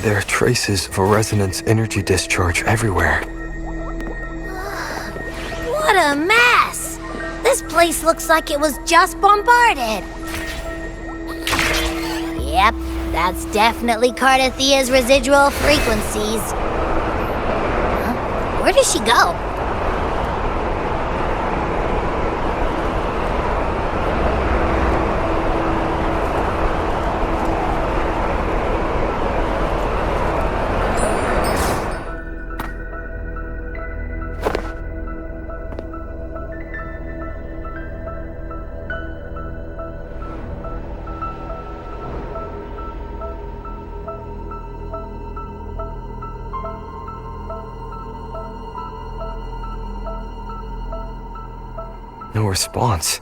There are traces of a resonance energy discharge everywhere. What a mess! This place looks like it was just bombarded. Yep, that's definitely Cardathia's residual frequencies. Huh? Where did she go? No response.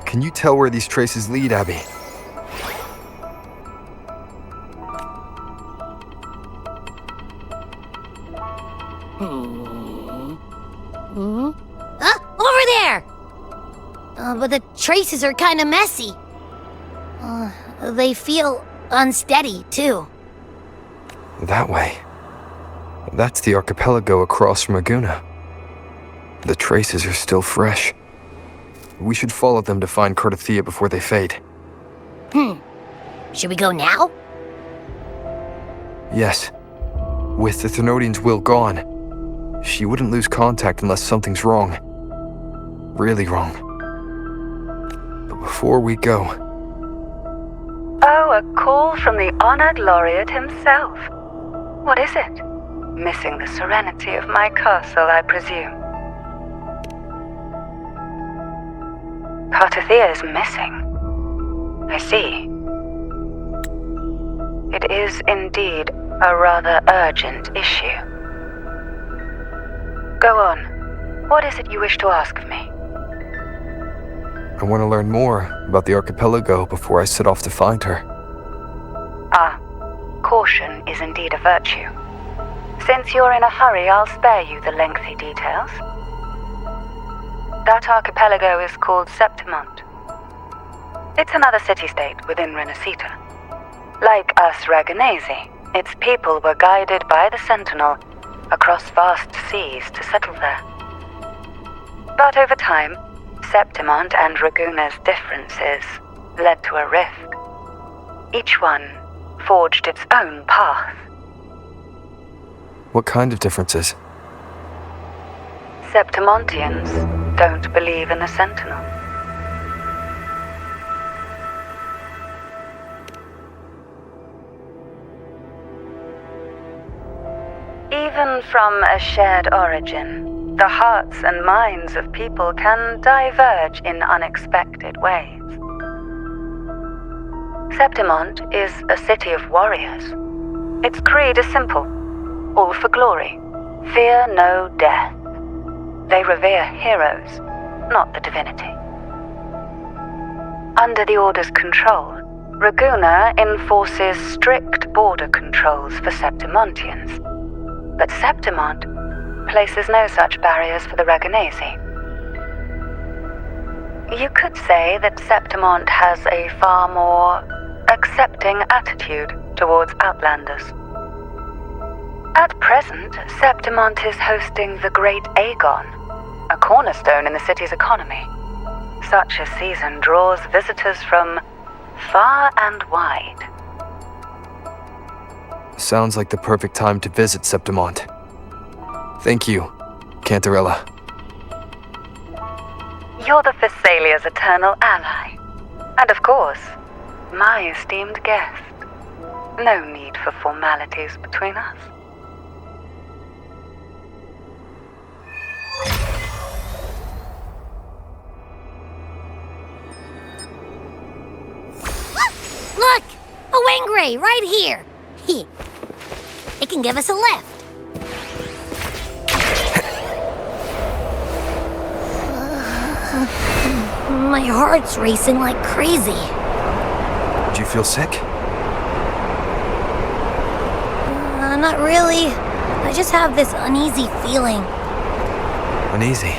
Can you tell where these traces lead, Abby? Over there! But the traces are kind of messy. They feel unsteady, too. That way. That's the archipelago across from Aguna. The traces are still fresh. We should follow them to find Cardathia before they fade. Should we go now? Yes. With the Thenodian's will gone, she wouldn't lose contact unless something's wrong. Really wrong. But before we go... Oh, a call from the honored laureate himself. What is it? Missing the serenity of my castle, I presume. Cardathia is missing. I see. It is indeed a rather urgent issue. Go on. What is it you wish to ask of me? I want to learn more about the archipelago before I set off to find her. Caution is indeed a virtue. Since you're in a hurry, I'll spare you the lengthy details. That archipelago is called Septimont. It's another city-state within Renacita. Like us Raganesi, its people were guided by the Sentinel across vast seas to settle there. But over time, Septimont and Raguna's differences led to a rift. Each one forged its own path. What kind of differences? Septimontians don't believe in the Sentinel. Even from a shared origin, the hearts and minds of people can diverge in unexpected ways. Septimont is a city of warriors. Its creed is simple: all for glory, fear no death. They revere heroes, not the divinity. Under the Order's control, Raguna enforces strict border controls for Septimontians, but Septimont places no such barriers for the Raganesi. You could say that Septimont has a far more accepting attitude towards outlanders. At present, Septimont is hosting the Great Aegon, a cornerstone in the city's economy. Such a season draws visitors from far and wide. Sounds like the perfect time to visit Septimont. Thank you, Cantarella. You're the Thessalia's eternal ally. And of course, my esteemed guest. No need for formalities between us. Look! A Wangray right here! It can give us a lift. My heart's racing like crazy. Do you feel sick? Not really. I just have this uneasy feeling. Uneasy?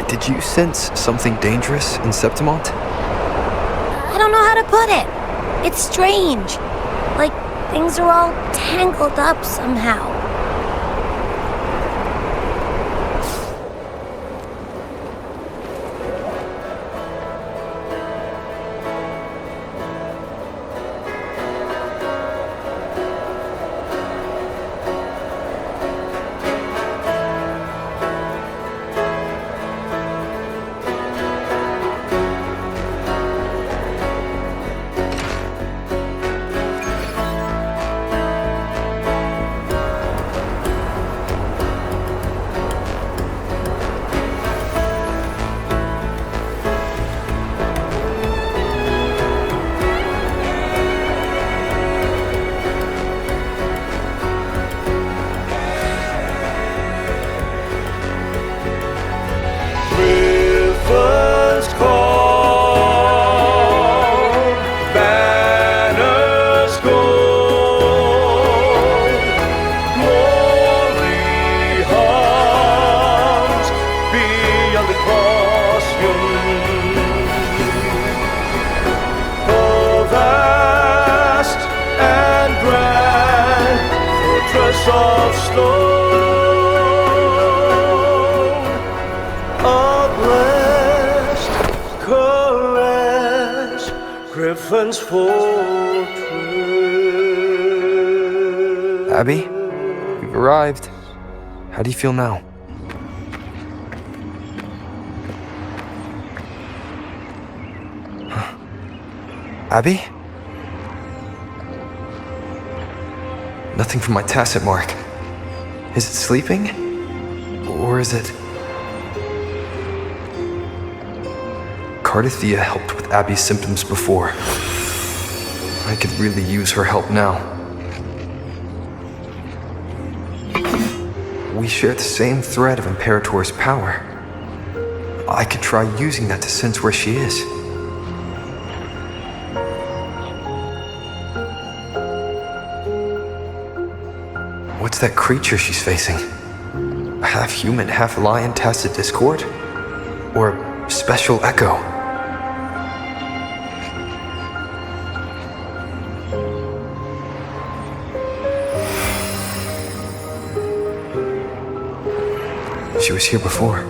Did you sense something dangerous in Septimont? I don't know how to put it. It's strange. Like things are all tangled up somehow. Rivers call, banners go, glory hums beyond the crossroads. Oh, vast and grand fortress of stone, a blessed caress, Griffin's fortress. Abby, we've arrived. How do you feel now? Huh. Abby? Nothing from my tacit mark. Is it sleeping? Or is it... Cardathia helped with Abby's symptoms before. I could really use her help now. We share the same thread of Imperator's power. I could try using that to sense where she is. What's that creature she's facing? Half human, half lion tacit discord? Or special echo? She was here before.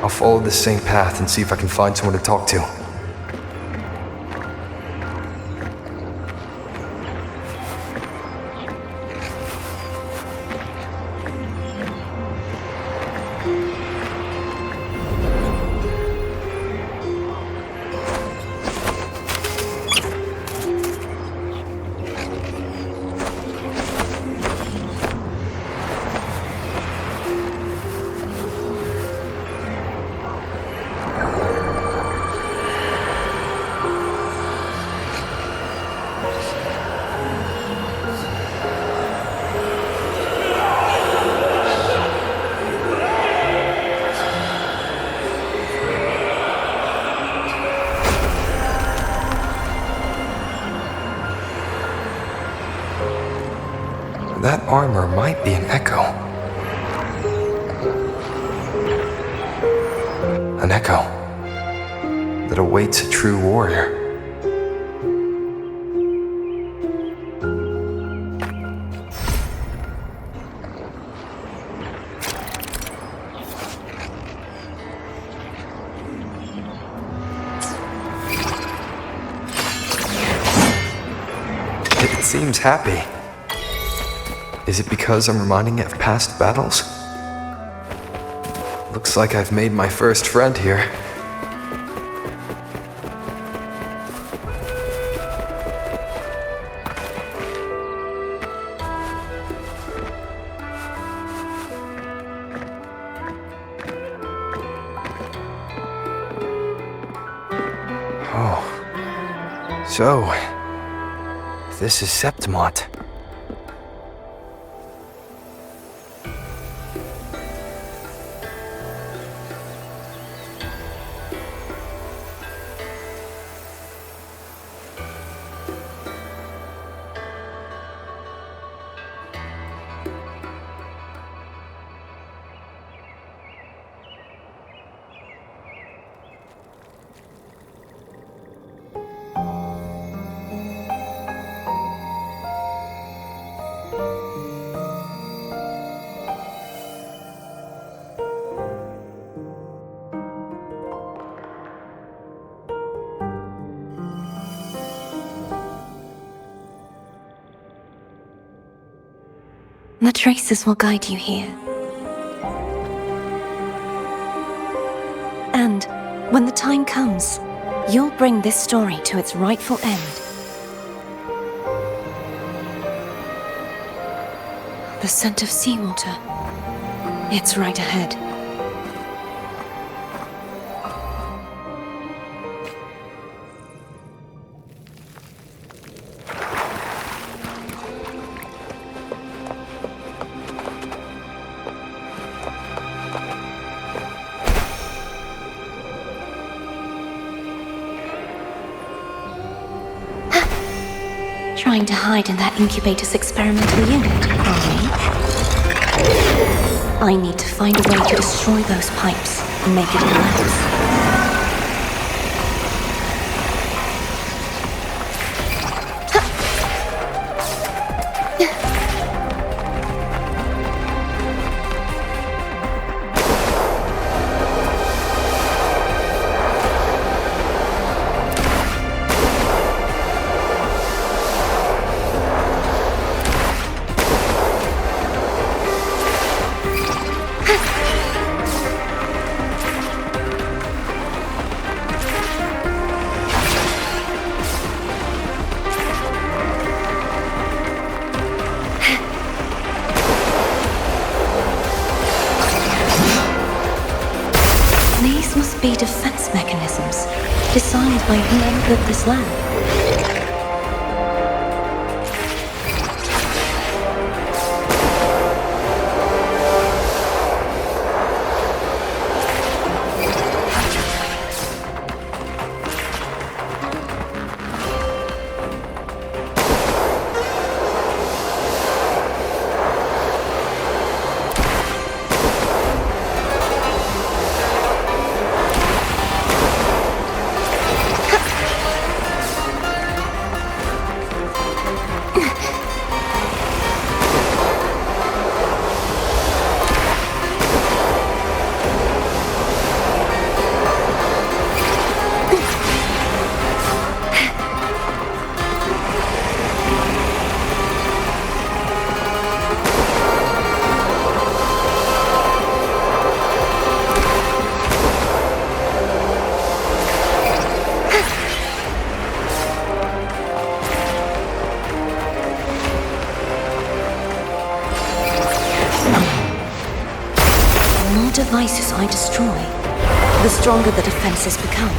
I'll follow this same path and see if I can find someone to talk to. That armor might be an echo. An echo that awaits a true warrior. It seems happy. Is it because I'm reminding it of past battles? Looks like I've made my first friend here. Oh. So, this is Septimont. The traces will guide you here. And when the time comes, you'll bring this story to its rightful end. The scent of seawater. It's right ahead. Trying to hide in that incubator's experimental unit, are we? I need to find a way to destroy those pipes and make it collapse. These must be defense mechanisms designed by whoever built this lab. The more devices I destroy, the stronger the defenses become.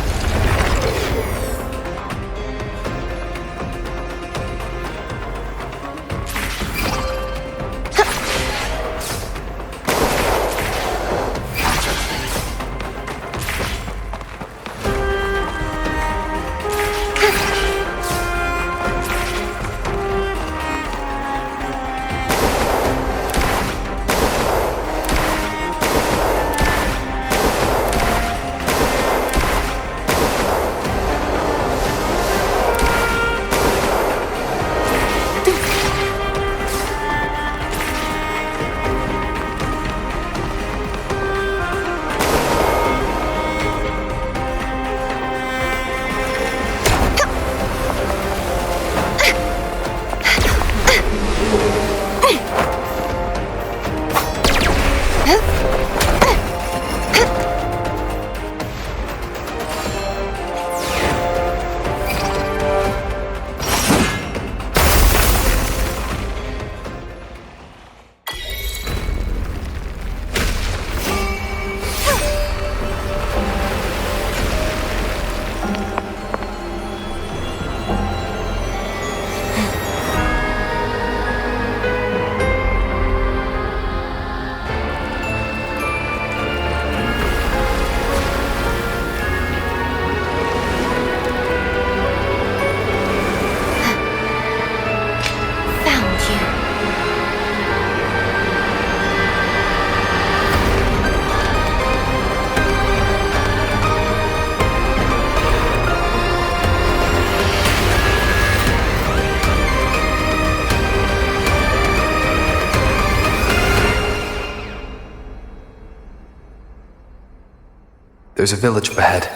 There's a village up ahead.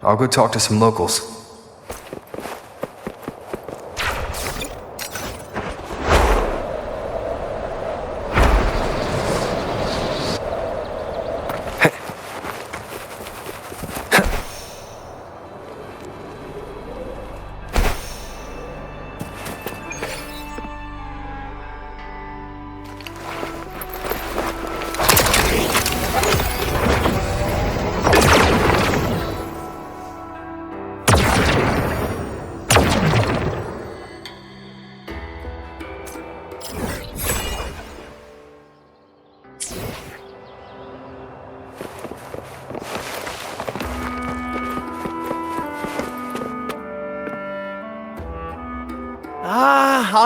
I'll go talk to some locals.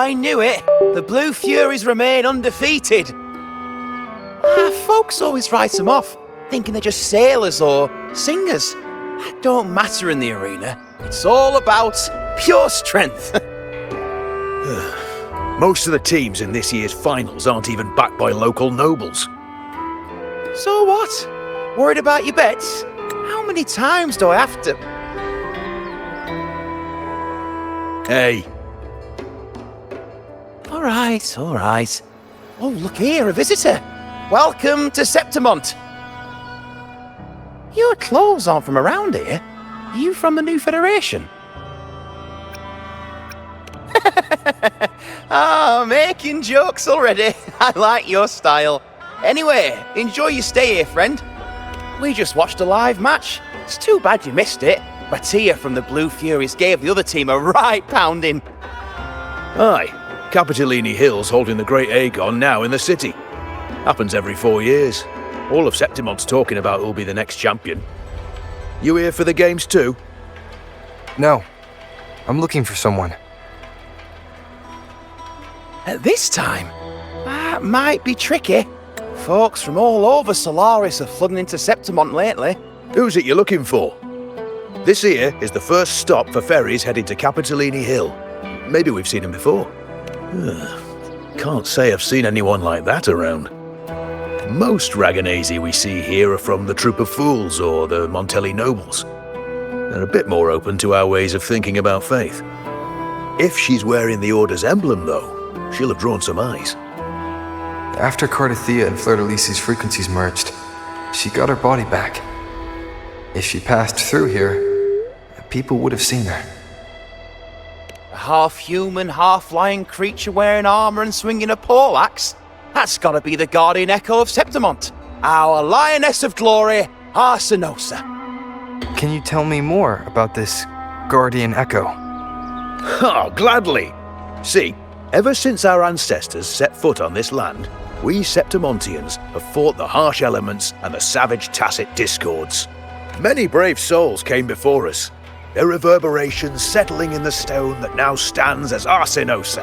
I knew it. The Blue Furies remain undefeated. Folks always write them off, thinking they're just sailors or singers. That don't matter in the arena. It's all about pure strength. Most of the teams in this year's finals aren't even backed by local nobles. So what? Worried about your bets? How many times do I have to... Hey, All right. Oh, look here, a visitor. Welcome to Septimont. Your clothes aren't from around here. Are you from the new Federation? Making jokes already. I like your style. Anyway, enjoy your stay here, friend. We just watched a live match. It's too bad you missed it. Mattia from the Blue Furies gave the other team a right pounding. aye, Capitolini Hill's holding the Great Aegon now in the city. Happens every 4 years. All of Septimont's talking about who'll be the next champion. You here for the games too? No. I'm looking for someone. At this time, that might be tricky. Folks from all over Solaris are flooding into Septimont lately. Who's it you're looking for? This here is the first stop for ferries heading to Capitolini Hill. Maybe we've seen him before. Can't say I've seen anyone like that around. Most Raganesi we see here are from the Troop of Fools or the Montelli Nobles. They're a bit more open to our ways of thinking about faith. If she's wearing the Order's emblem, though, she'll have drawn some eyes. After Cardathia and Fleur-de-Lis's frequencies merged, she got her body back. If she passed through here, people would have seen her. A half-human, half-lion creature wearing armor and swinging a poleaxe? That's gotta be the Guardian Echo of Septimont. Our Lioness of Glory, Arsinosa. Can you tell me more about this Guardian Echo? Oh, gladly. See, ever since our ancestors set foot on this land, we Septimontians have fought the harsh elements and the savage tacit discords. Many brave souls came before us, their reverberations settling in the stone that now stands as Arsinosa.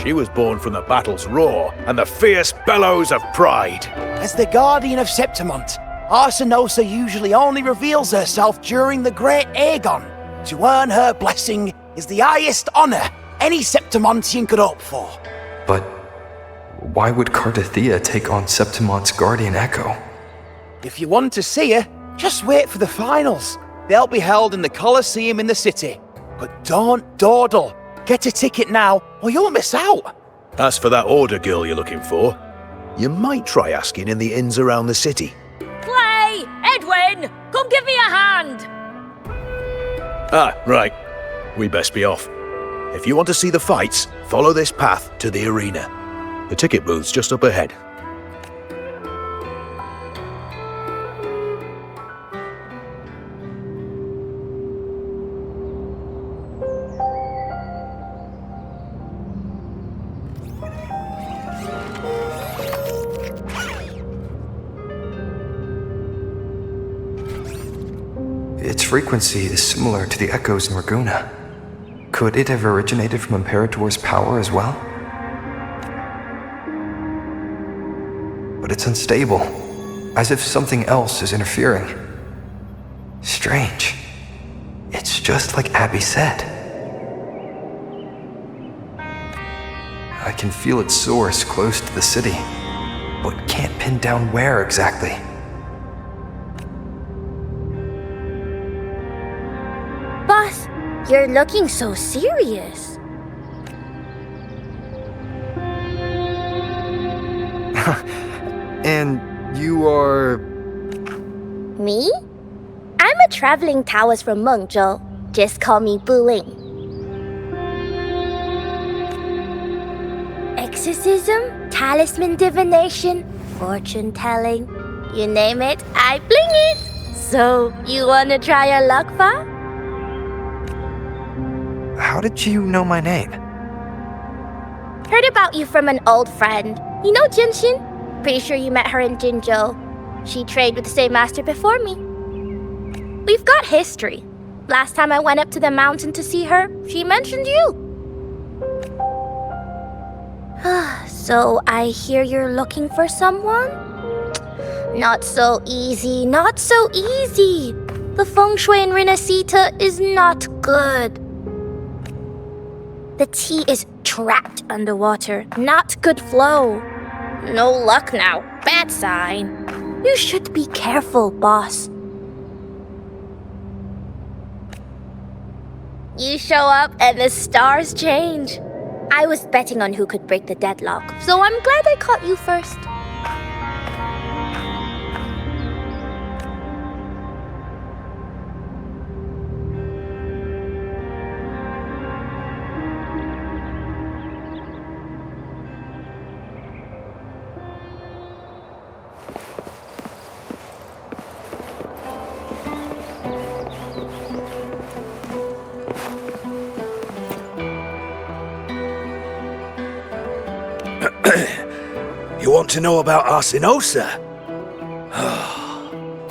She was born from the battle's roar and the fierce bellows of pride. As the Guardian of Septimont, Arsinosa usually only reveals herself during the Great Aegon. To earn her blessing is the highest honor any Septimontian could hope for. But why would Cardathia take on Septimont's Guardian Echo? If you want to see her, just wait for the finals. They'll be held in the Colosseum in the city. But don't dawdle. Get a ticket now, or you'll miss out. As for that Order girl you're looking for, you might try asking in the inns around the city. Clay! Edwin! Come give me a hand! Ah, right. We best be off. If you want to see the fights, follow this path to the arena. The ticket booth's just up ahead. Its frequency is similar to the echoes in Raguna. Could it have originated from Imperator's power as well? But it's unstable, as if something else is interfering. Strange. It's just like Abby said. I can feel its source close to the city, but can't pin down where exactly. Boss, you're looking so serious. And you are... Me? I'm a traveling Taoist from Mengzhou. Just call me Buling. Exorcism, talisman divination, fortune telling. You name it, I bling it. So, you wanna try your luck, Fa? How did you know my name? Heard about you from an old friend. You know Jinshin? Pretty sure you met her in Jinzhou. She trained with the same master before me. We've got history. Last time I went up to the mountain to see her, she mentioned you. So I hear you're looking for someone? Not so easy, not so easy. The feng shui in Renacita is not good. The tea is trapped underwater, not good flow. No luck now, bad sign. You should be careful, boss. You show up and the stars change. I was betting on who could break the deadlock, so I'm glad I caught you first. You want to know about Arsinosa?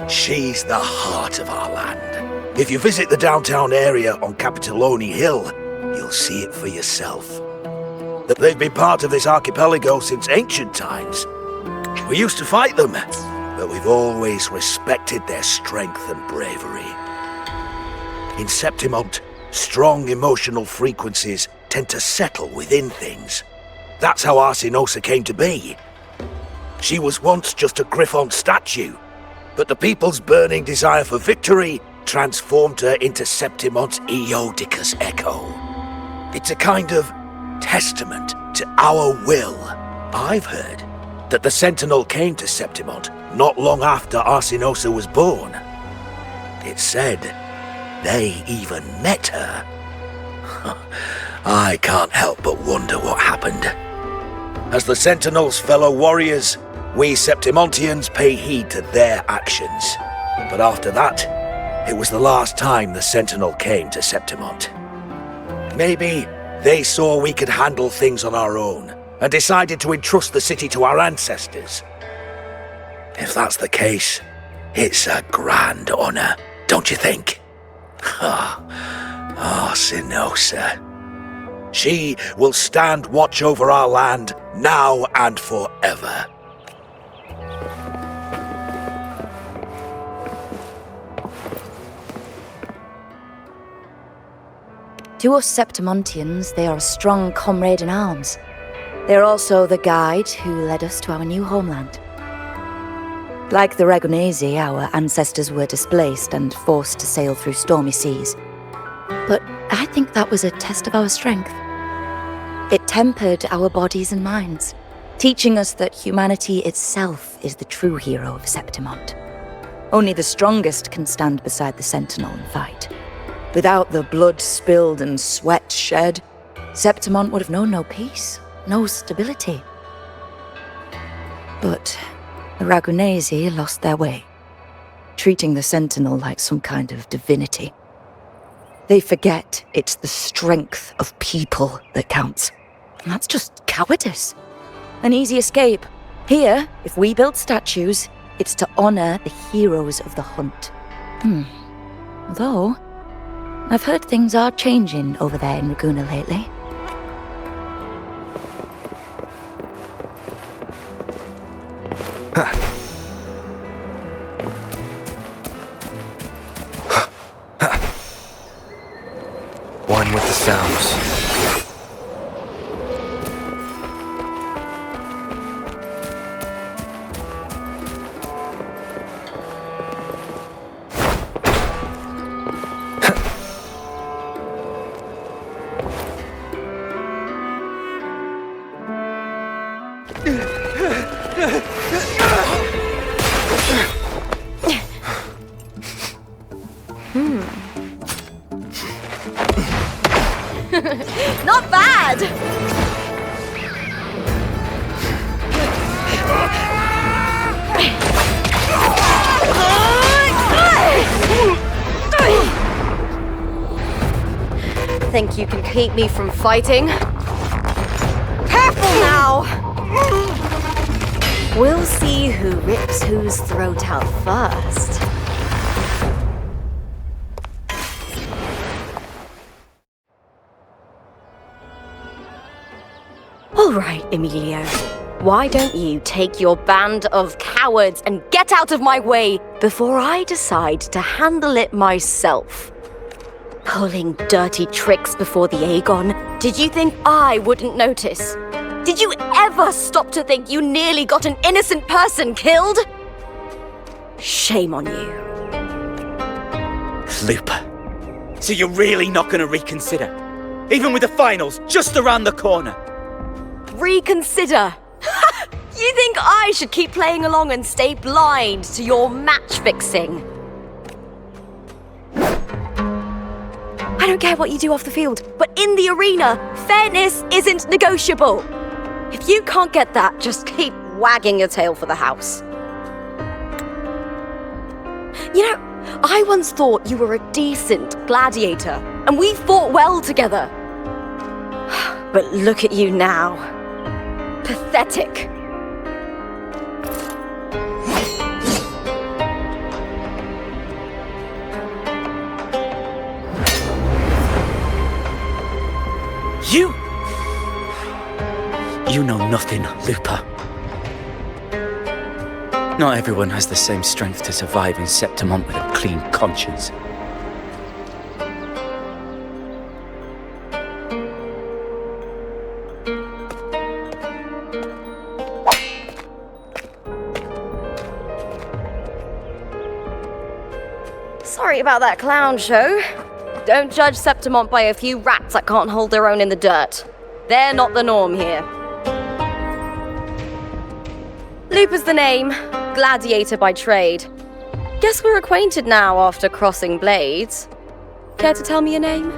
She's the heart of our land. If you visit the downtown area on Capitoloni Hill, you'll see it for yourself. That they've been part of this archipelago since ancient times. We used to fight them, but we've always respected their strength and bravery. In Septimont, strong emotional frequencies tend to settle within things. That's how Arsinosa came to be. She was once just a Griffon statue, but the people's burning desire for victory transformed her into Septimont's Eodicus echo. It's a kind of testament to our will. I've heard that the Sentinel came to Septimont not long after Arsinosa was born. It's said they even met her. I can't help but wonder what happened. As the Sentinel's fellow warriors, we Septimontians pay heed to their actions. But after that, it was the last time the Sentinel came to Septimont. Maybe they saw we could handle things on our own, and decided to entrust the city to our ancestors. If that's the case, it's a grand honor, don't you think? Arsinosa. She will stand watch over our land now and forever. To us Septimontians, they are a strong comrade in arms. They are also the guide who led us to our new homeland. Like the Ragonesi, our ancestors were displaced and forced to sail through stormy seas. But I think that was a test of our strength. It tempered our bodies and minds, teaching us that humanity itself is the true hero of Septimont. Only the strongest can stand beside the Sentinel and fight. Without the blood spilled and sweat shed, Septimont would have known no peace, no stability. But the Ragonesi lost their way, treating the Sentinel like some kind of divinity. They forget it's the strength of people that counts. And that's just cowardice. An easy escape. Here, if we build statues, it's to honor the heroes of the hunt. Though, I've heard things are changing over there in Raguna lately. One with the sounds. Not bad! Think you can keep me from fighting? Careful now! We'll see who rips whose throat out first. Oh, right, Emilio. Why don't you take your band of cowards and get out of my way before I decide to handle it myself? Pulling dirty tricks before the Aegon. Did you think I wouldn't notice? Did you ever stop to think you nearly got an innocent person killed? Shame on you. Lupa. So you're really not going to reconsider? Even with the finals just around the corner? Reconsider? You think I should keep playing along and stay blind to your match fixing? I don't care what you do off the field, but in the arena, fairness isn't negotiable. If you can't get that, just keep wagging your tail for the house. You know, I once thought you were a decent gladiator, and we fought well together. But look at you now. Pathetic. You know nothing, Lupa. Not everyone has the same strength to survive in Septimont with a clean conscience. Sorry about that clown show. Don't judge Septimont by a few rats that can't hold their own in the dirt. They're not the norm here. Lupa's the name, gladiator by trade. Guess we're acquainted now after crossing blades. Care to tell me your name?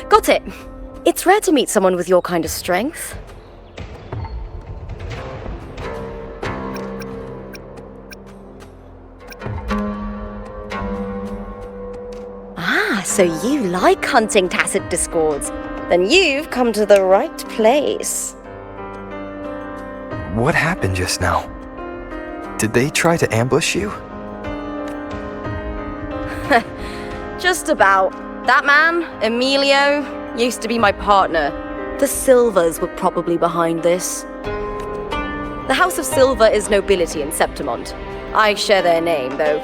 Got it. It's rare to meet someone with your kind of strength. So you like hunting tacit discords? Then you've come to the right place. What happened just now? Did they try to ambush you? Just about. That man, Emilio, used to be my partner. The Silvers were probably behind this. The House of Silver is nobility in Septimont. I share their name, though.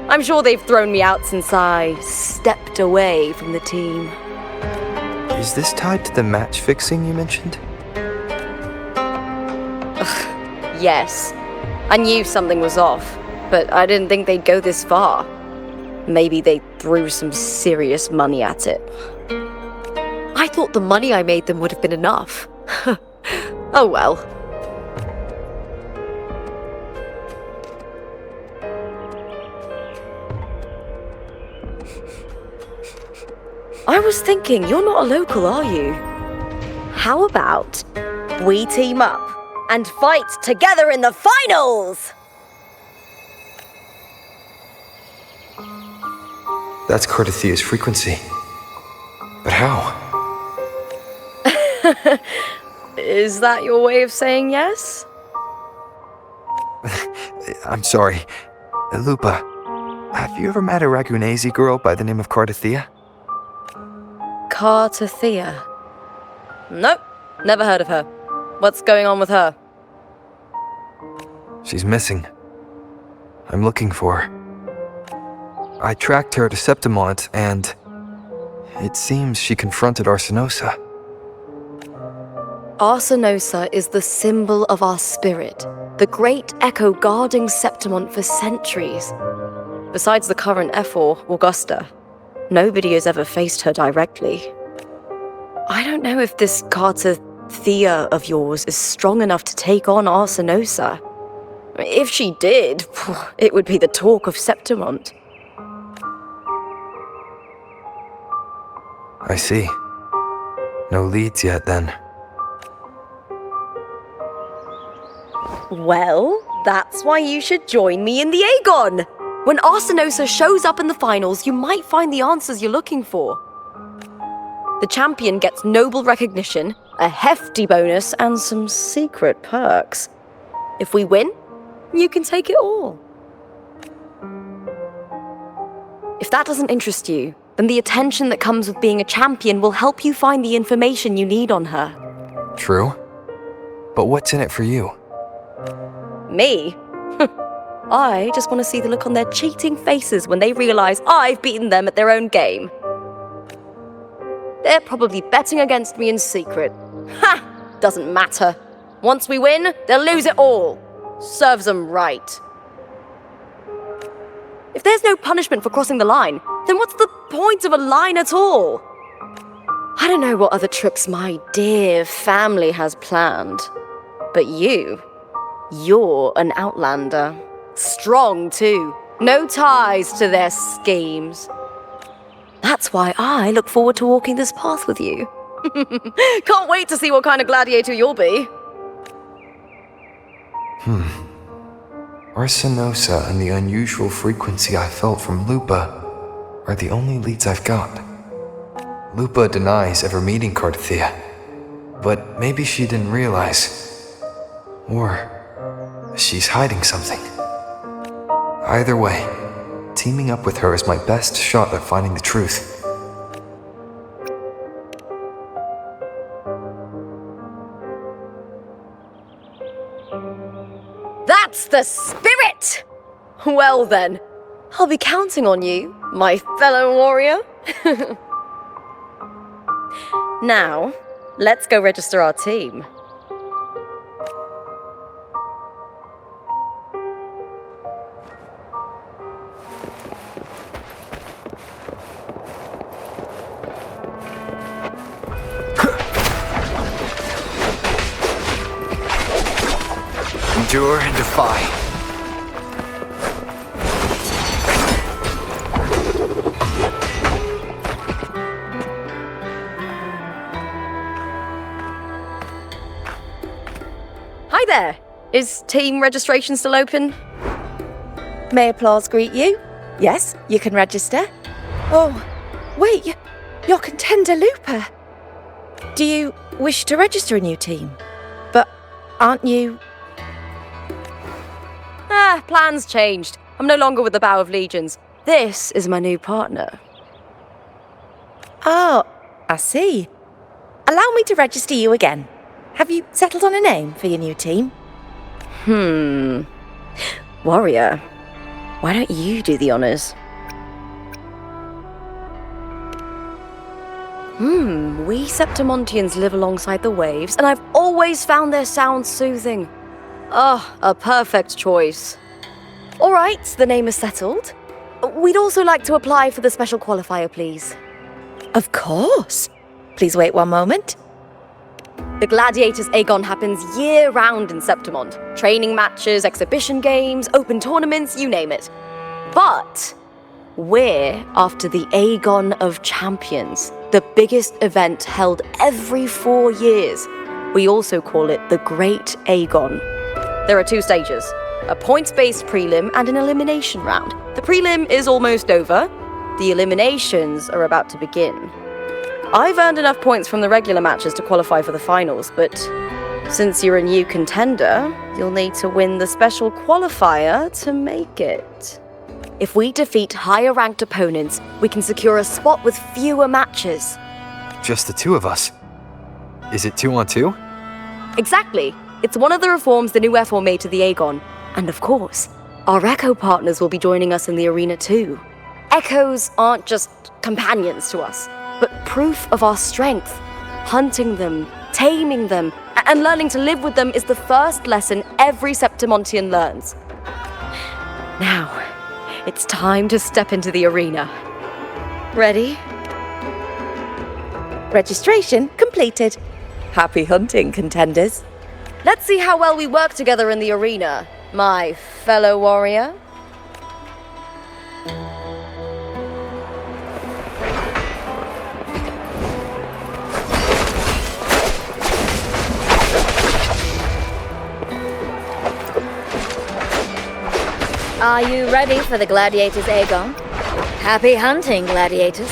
I'm sure they've thrown me out since I stepped away from the team. Is this tied to the match fixing you mentioned? Yes. I knew something was off, but I didn't think they'd go this far. Maybe they threw some serious money at it. I thought the money I made them would have been enough. Oh well. I was thinking, you're not a local, are you? How about we team up and fight together in the finals? That's Cardathia's frequency. But how? Is that your way of saying yes? I'm sorry. Lupa, have you ever met a Ragunese girl by the name of Cardathia? Cardathia? Nope, never heard of her. What's going on with her? She's missing. I'm looking for her. I tracked her to Septimont, and it seems she confronted Arsinosa. Arsinosa is the symbol of our spirit, the great echo guarding Septimont for centuries. Besides the current Ephor, Augusta, nobody has ever faced her directly. I don't know if this Cardathia of yours is strong enough to take on Arsinosa. If she did, it would be the talk of Septimont. I see. No leads yet, then. Well, that's why you should join me in the Aegon! When Arsinosa shows up in the finals, you might find the answers you're looking for. The champion gets noble recognition, a hefty bonus, and some secret perks. If we win, you can take it all. If that doesn't interest you, then the attention that comes with being a champion will help you find the information you need on her. True. But what's in it for you? Me? I just want to see the look on their cheating faces when they realize I've beaten them at their own game. They're probably betting against me in secret. Ha! Doesn't matter. Once we win, they'll lose it all. Serves them right. If there's no punishment for crossing the line, then what's the point of a line at all? I don't know what other tricks my dear family has planned. But you're an outlander. Strong, too. No ties to their schemes. That's why I look forward to walking this path with you. Can't wait to see what kind of gladiator you'll be. Arsenosa and the unusual frequency I felt from Lupa are the only leads I've got. Lupa denies ever meeting Cardathea, but maybe she didn't realize. Or she's hiding something. Either way, teaming up with her is my best shot at finding the truth. That's the spirit! Well then, I'll be counting on you, my fellow warrior. Now, let's go register our team. Endure and defy. Hi there! Is team registration still open? May applause greet you? Yes, you can register. Oh, wait, you're Contender Looper. Do you wish to register a new team? But aren't you... Plans changed. I'm no longer with the Bow of Legions. This is my new partner. Oh, I see. Allow me to register you again. Have you settled on a name for your new team? Warrior, why don't you do the honors? We Septimontians live alongside the waves, and I've always found their sound soothing. A perfect choice. All right, the name is settled. We'd also like to apply for the special qualifier, please. Of course. Please wait one moment. The Gladiators Aegon happens year-round in Septimont. Training matches, exhibition games, open tournaments, you name it. But we're after the Aegon of Champions, the biggest event held every 4 years. We also call it the Great Aegon. There are 2 stages, a points-based prelim and an elimination round. The prelim is almost over. The eliminations are about to begin. I've earned enough points from the regular matches to qualify for the finals, but since you're a new contender, you'll need to win the special qualifier to make it. If we defeat higher-ranked opponents, we can secure a spot with fewer matches. Just the 2 of us. Is it 2-on-2? Exactly. It's one of the reforms the new F4 made to the Aegon. And of course, our Echo partners will be joining us in the arena too. Echoes aren't just companions to us, but proof of our strength. Hunting them, taming them, and learning to live with them is the first lesson every Septimontian learns. Now, it's time to step into the arena. Ready? Registration completed. Happy hunting, contenders. Let's see how well we work together in the arena, my fellow warrior. Are you ready for the Gladiators Aegon? Happy hunting, gladiators.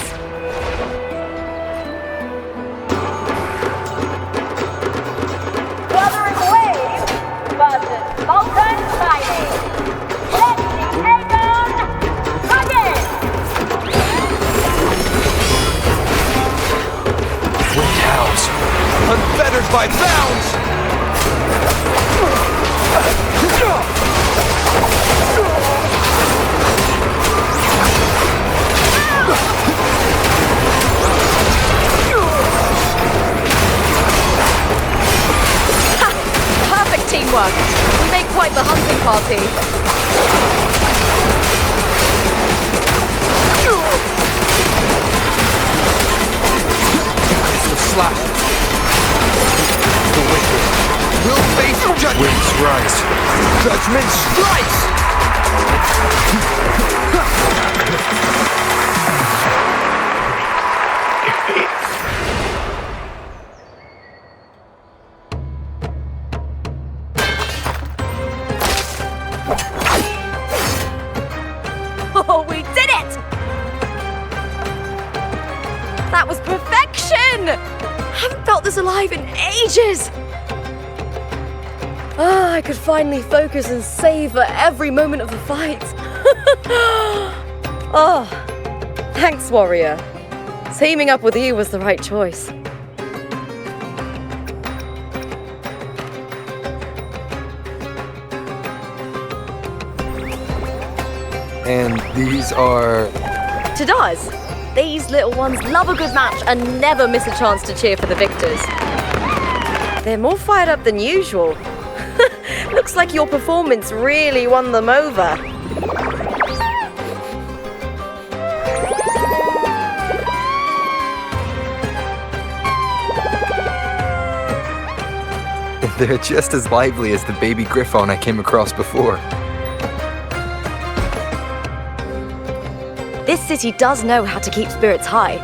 Wuthering Waves versus Vulcan Mining. Let the Aegon begin! shattered by bounds! Perfect teamwork. We make quite the hunting party. The slash. The wicked will face judgment. Winds rise. Judgment strikes! Oh, we did it! That was perfection! I haven't felt this alive in ages! I could finally focus and savor every moment of the fight. Oh, thanks, warrior. Teaming up with you was the right choice. And these are... To-dos! These little ones love a good match and never miss a chance to cheer for the victors. They're more fired up than usual. Looks like your performance really won them over. They're just as lively as the baby griffon I came across before. This city does know how to keep spirits high.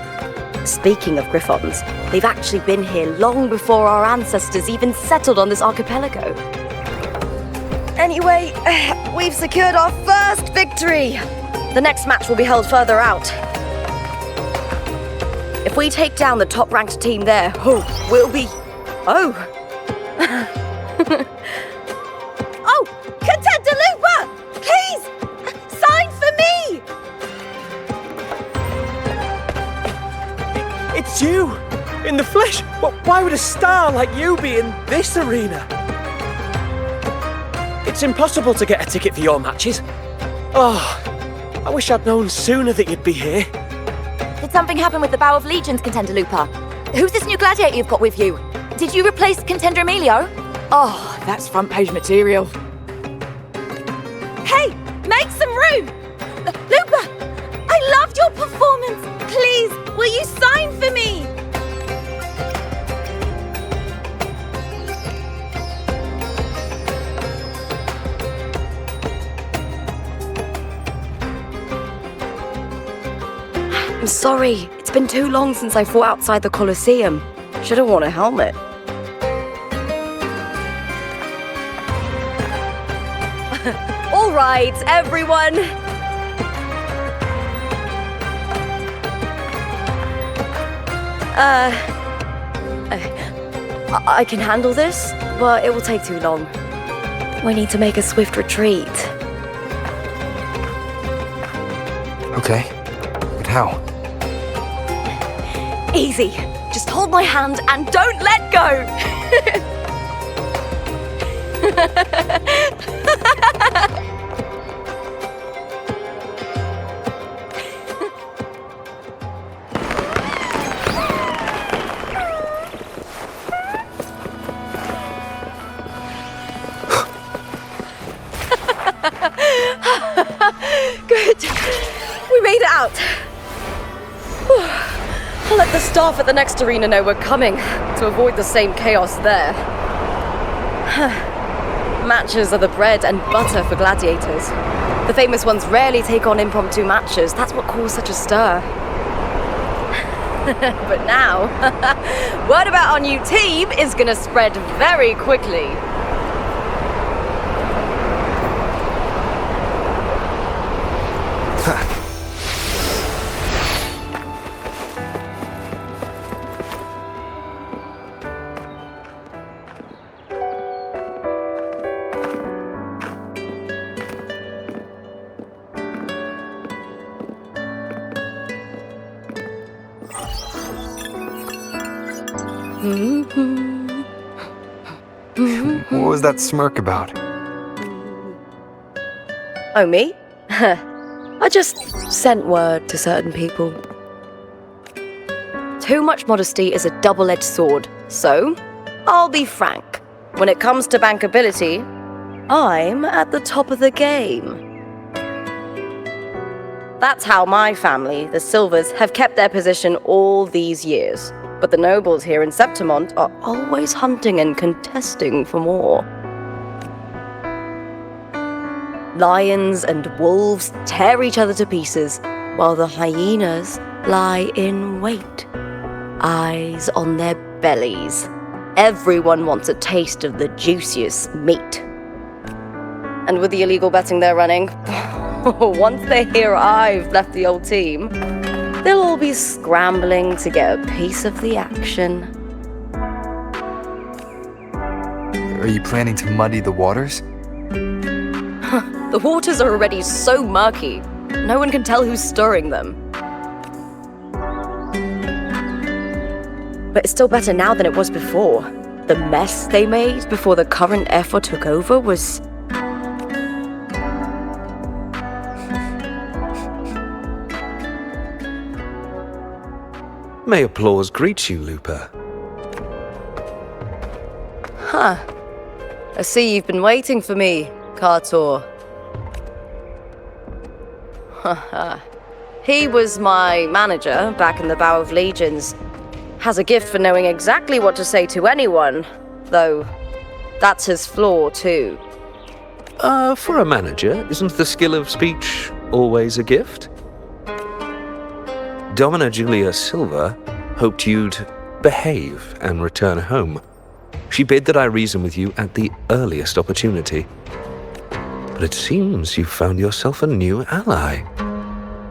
Speaking of griffons, they've actually been here long before our ancestors even settled on this archipelago. Anyway, we've secured our first victory. The next match will be held further out. If we take down the top-ranked team there, we'll be... Oh! Oh! Contender Looper! Please! Sign for me! It's you! In the flesh! Why would a star like you be in this arena? It's impossible to get a ticket for your matches. Oh, I wish I'd known sooner that you'd be here. Did something happen with the Bow of Legions, Contender Looper? Who's this new gladiator you've got with you? Did you replace Contender Emilio? Oh, that's front page material. Hey, make some room! Looper, I loved your performance. Please, will you sign for me? I'm sorry. It's been too long since I fought outside the Colosseum. Should have worn a helmet. All right, everyone. I can handle this, but it will take too long. We need to make a swift retreat. Okay, but how? Easy. Just hold my hand and don't let go. Good. We made it out. I'll let the staff at the next arena know we're coming to avoid the same chaos there. Matches are the bread and butter for gladiators. The famous ones rarely take on impromptu matches. That's what caused such a stir. But now, word about our new team is gonna spread very quickly. What was that smirk about? Oh, me? I just sent word to certain people. Too much modesty is a double-edged sword, so I'll be frank. When it comes to bankability, I'm at the top of the game. That's how my family, the Silvers, have kept their position all these years. But the nobles here in Septimont are always hunting and contesting for more. Lions and wolves tear each other to pieces, while the hyenas lie in wait, eyes on their bellies. Everyone wants a taste of the juiciest meat. And with the illegal betting they're running, once they hear I've left the old team, they'll all be scrambling to get a piece of the action. Are you planning to muddy the waters? The waters are already so murky, no one can tell who's stirring them. But it's still better now than it was before. The mess they made before the current effort took over was... May applause greet you, Lupa. Huh. I see you've been waiting for me, Kartor. Haha. He was my manager back in the Bow of Legions. Has a gift for knowing exactly what to say to anyone, though that's his flaw too. For a manager, isn't the skill of speech always a gift? Domina Julia Silva hoped you'd behave and return home. She bid that I reason with you at the earliest opportunity. But it seems you've found yourself a new ally.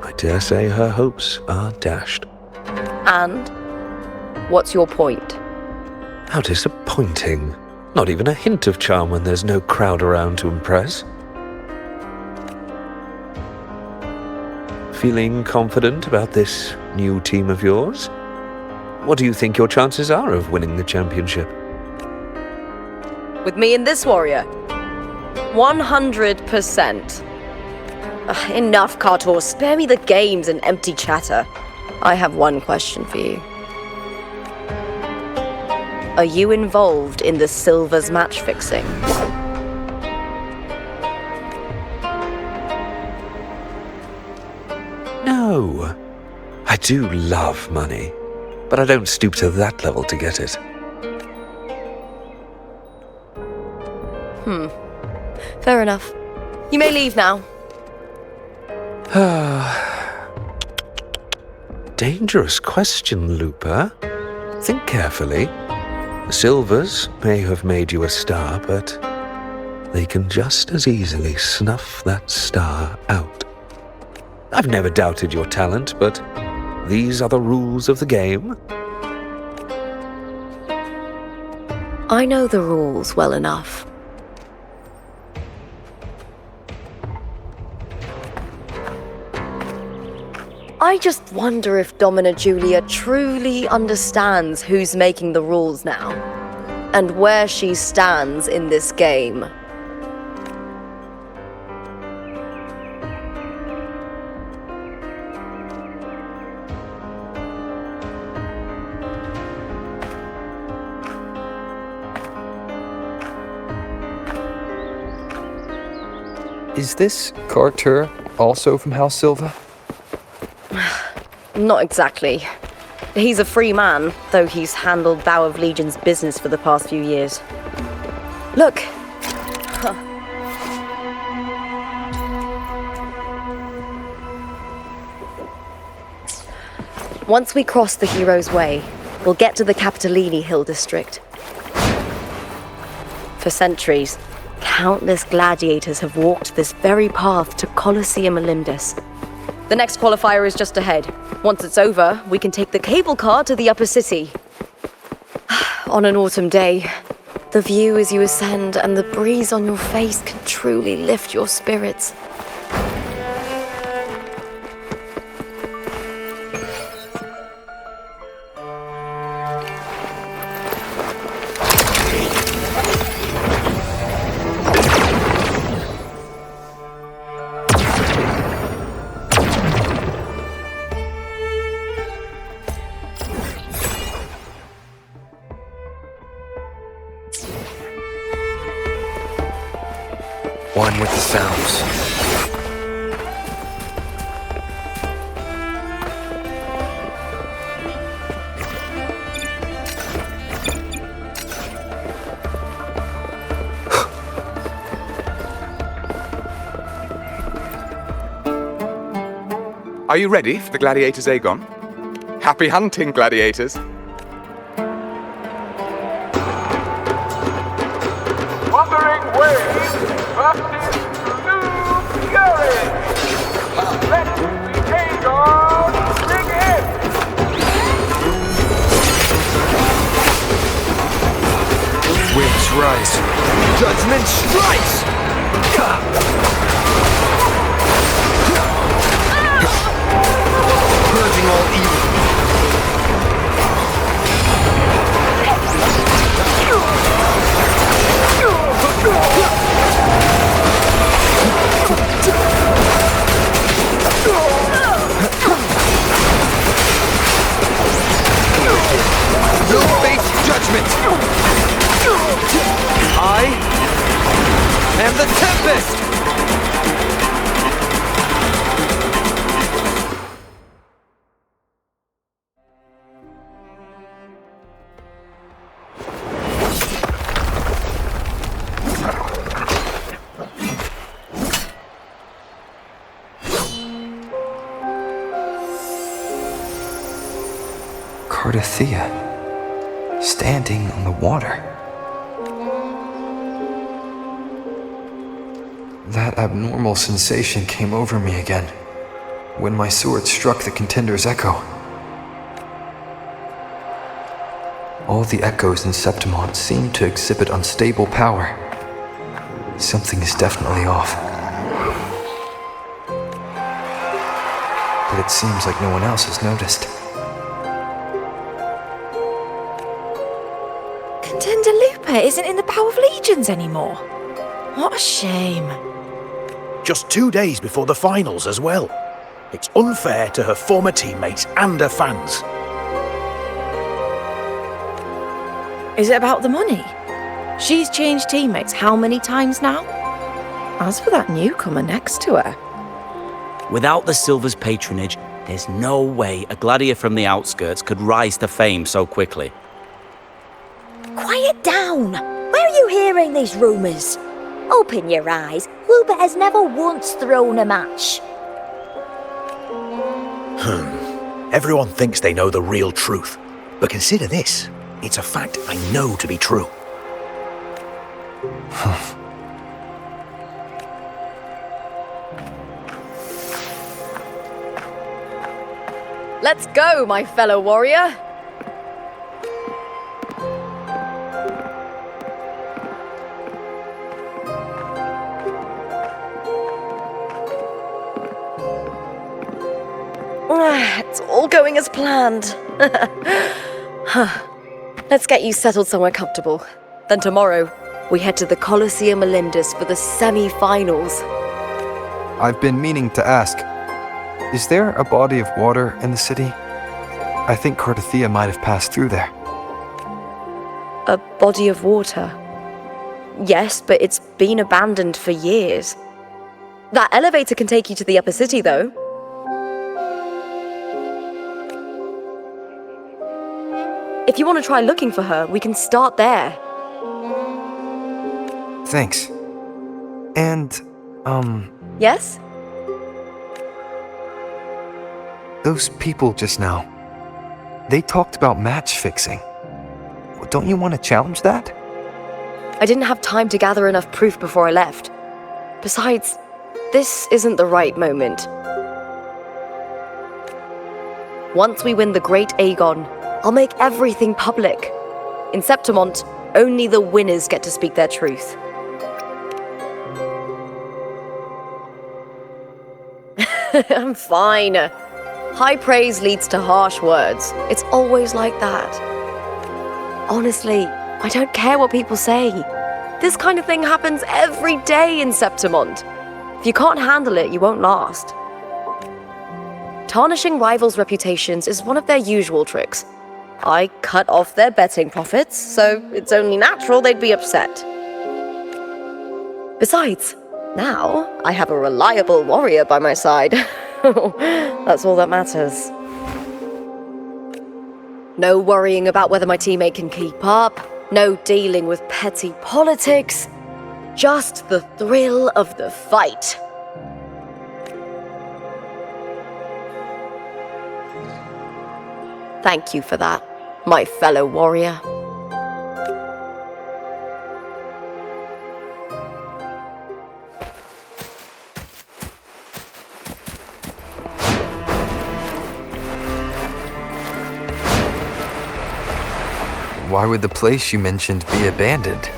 I dare say her hopes are dashed. And? What's your point? How disappointing. Not even a hint of charm when there's no crowd around to impress. Feeling confident about this new team of yours? What do you think your chances are of winning the championship? With me and this warrior? 100%. Enough, Kartor. Spare me the games and empty chatter. I have one question for you. Are you involved in the Silvers match fixing? No. I do love money, but I don't stoop to that level to get it. Fair enough. You may leave now. Dangerous question, Lupa. Think carefully. The Silvers may have made you a star, but they can just as easily snuff that star out. I've never doubted your talent, but these are the rules of the game. I know the rules well enough. I just wonder if Domina Julia truly understands who's making the rules now, and where she stands in this game. Is this Kartur also from House Silva? Not exactly. He's a free man, though he's handled Bow of Legion's business for the past few years. Look! Once we cross the Hero's Way, we'll get to the Capitolini Hill district. For centuries, countless gladiators have walked this very path to Colosseum Olympus. The next qualifier is just ahead. Once it's over, we can take the cable car to the upper city. On an autumn day, the view as you ascend and the breeze on your face can truly lift your spirits. One with the sounds. Are you ready for the gladiators, Aegon? Happy hunting, gladiators! Wuthering Waves versus T.U.S.K. Let's see Aegon dig in! Waves rise. Judgment strikes! Purging all evil. You'll face judgment. I am the Tempest. Cardothea, standing on the water. That abnormal sensation came over me again, when my sword struck the contender's echo. All the echoes in Septimont seem to exhibit unstable power. Something is definitely off. But it seems like no one else has noticed. Contender Lupa isn't in the Power of Legions anymore. What a shame. Just 2 days before the finals as well. It's unfair to her former teammates and her fans. Is it about the money? She's changed teammates how many times now? As for that newcomer next to her... Without the Silver's patronage, there's no way a gladiator from the outskirts could rise to fame so quickly. Quiet down! Where are you hearing these rumours? Open your eyes. Lupa has never once thrown a match. Everyone thinks they know the real truth. But consider this. It's a fact I know to be true. Let's go, my fellow warrior! It's all going as planned. Let's get you settled somewhere comfortable. Then tomorrow, we head to the Colosseum Melindus for the semi-finals. I've been meaning to ask, is there a body of water in the city? I think Cardothea might have passed through there. A body of water? Yes, but it's been abandoned for years. That elevator can take you to the upper city, though. If you want to try looking for her, we can start there. Thanks. And, Yes? those people just now, they talked about match fixing. Don't you want to challenge that? I didn't have time to gather enough proof before I left. Besides, this isn't the right moment. Once we win the Great Aegon, I'll make everything public. In Septimont, only the winners get to speak their truth. I'm fine. High praise leads to harsh words. It's always like that. Honestly, I don't care what people say. This kind of thing happens every day in Septimont. If you can't handle it, you won't last. Tarnishing rivals' reputations is one of their usual tricks. I cut off their betting profits, so it's only natural they'd be upset. Besides, Now, I have a reliable warrior by my side. That's all that matters. No worrying about whether my teammate can keep up. No dealing with petty politics. Just the thrill of the fight. Thank you for that, my fellow warrior. Why would the place you mentioned be abandoned?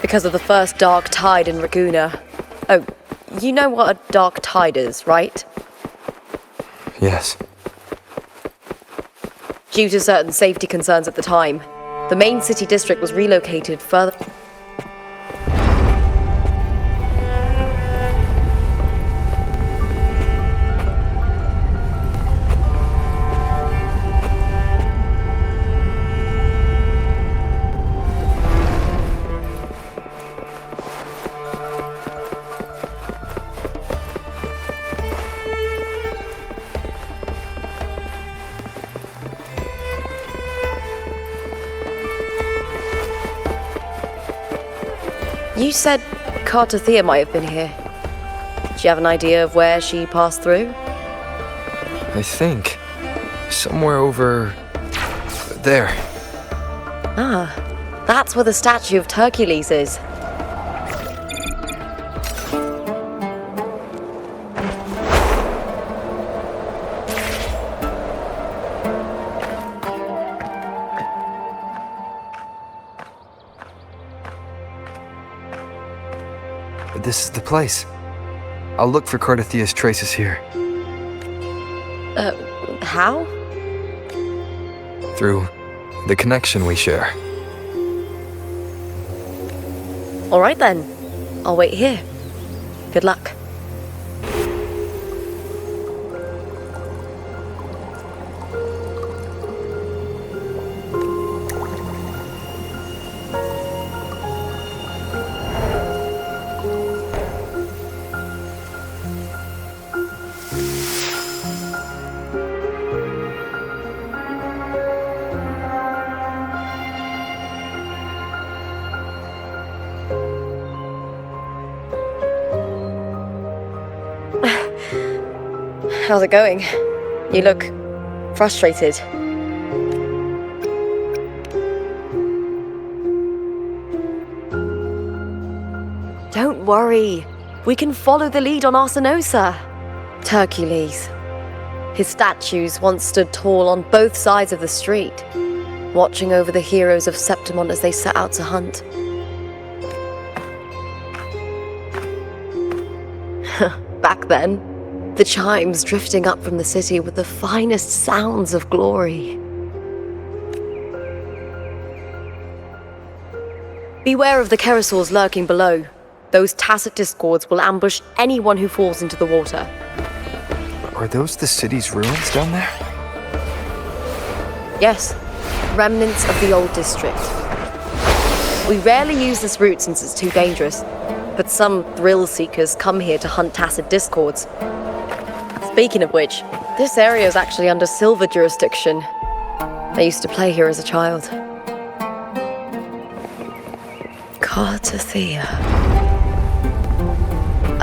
Because of the first dark tide in Raguna. Oh, you know what a dark tide is, right? Yes. Due to certain safety concerns at the time, the main city district was relocated further. You said Cartothea might have been here. Do you have an idea of where she passed through? I think. Somewhere over... there. Ah, that's where the statue of Hercules is. This is the place. I'll look for Cartothea's traces here. How? Through the connection we share. All right then. I'll wait here. Good luck. How's it going? You look frustrated. Don't worry. We can follow the lead on Arsinosa. Hercules. His statues once stood tall on both sides of the street, watching over the heroes of Septimon as they set out to hunt. Back then, the chimes drifting up from the city with the finest sounds of glory. Beware of the Kerosaurs lurking below. Those tacit discords will ambush anyone who falls into the water. Are those the city's ruins down there? Yes, remnants of the old district. We rarely use this route since it's too dangerous, but some thrill seekers come here to hunt tacit discords. Speaking of which, this area is actually under Silver jurisdiction. I used to play here as a child. Cartothea.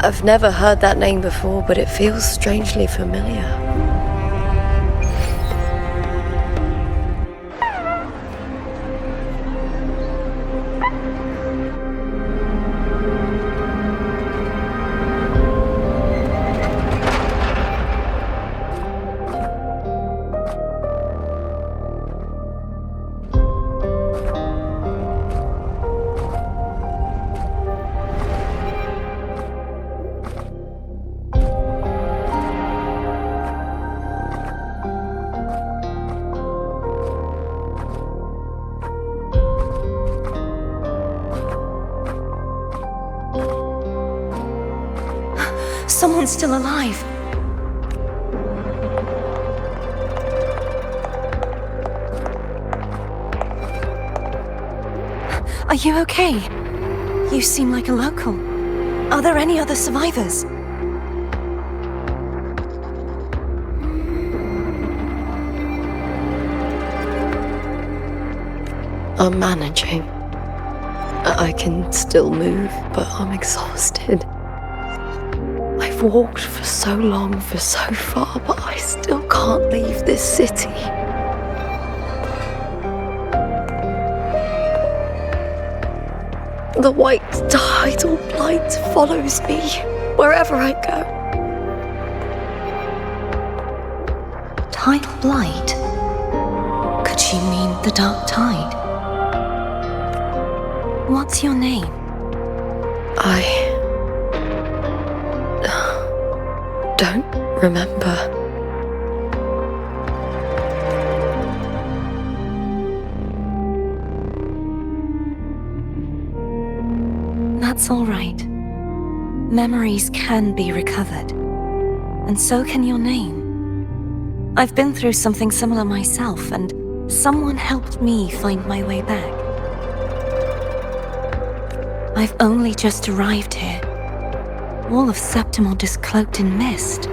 I've never heard that name before, but it feels strangely familiar. Someone's still alive. Are you okay? You seem like a local. Are there any other survivors? I'm managing. I can still move, but I'm exhausted. I've walked for so long, for so far, but I still can't leave this city. The white tidal blight follows me wherever I go. Tidal blight? Could she mean the dark tide? What's your name? I don't remember. That's all right. Memories can be recovered. And so can your name. I've been through something similar myself, and someone helped me find my way back. I've only just arrived here. All of Septimont is cloaked in mist.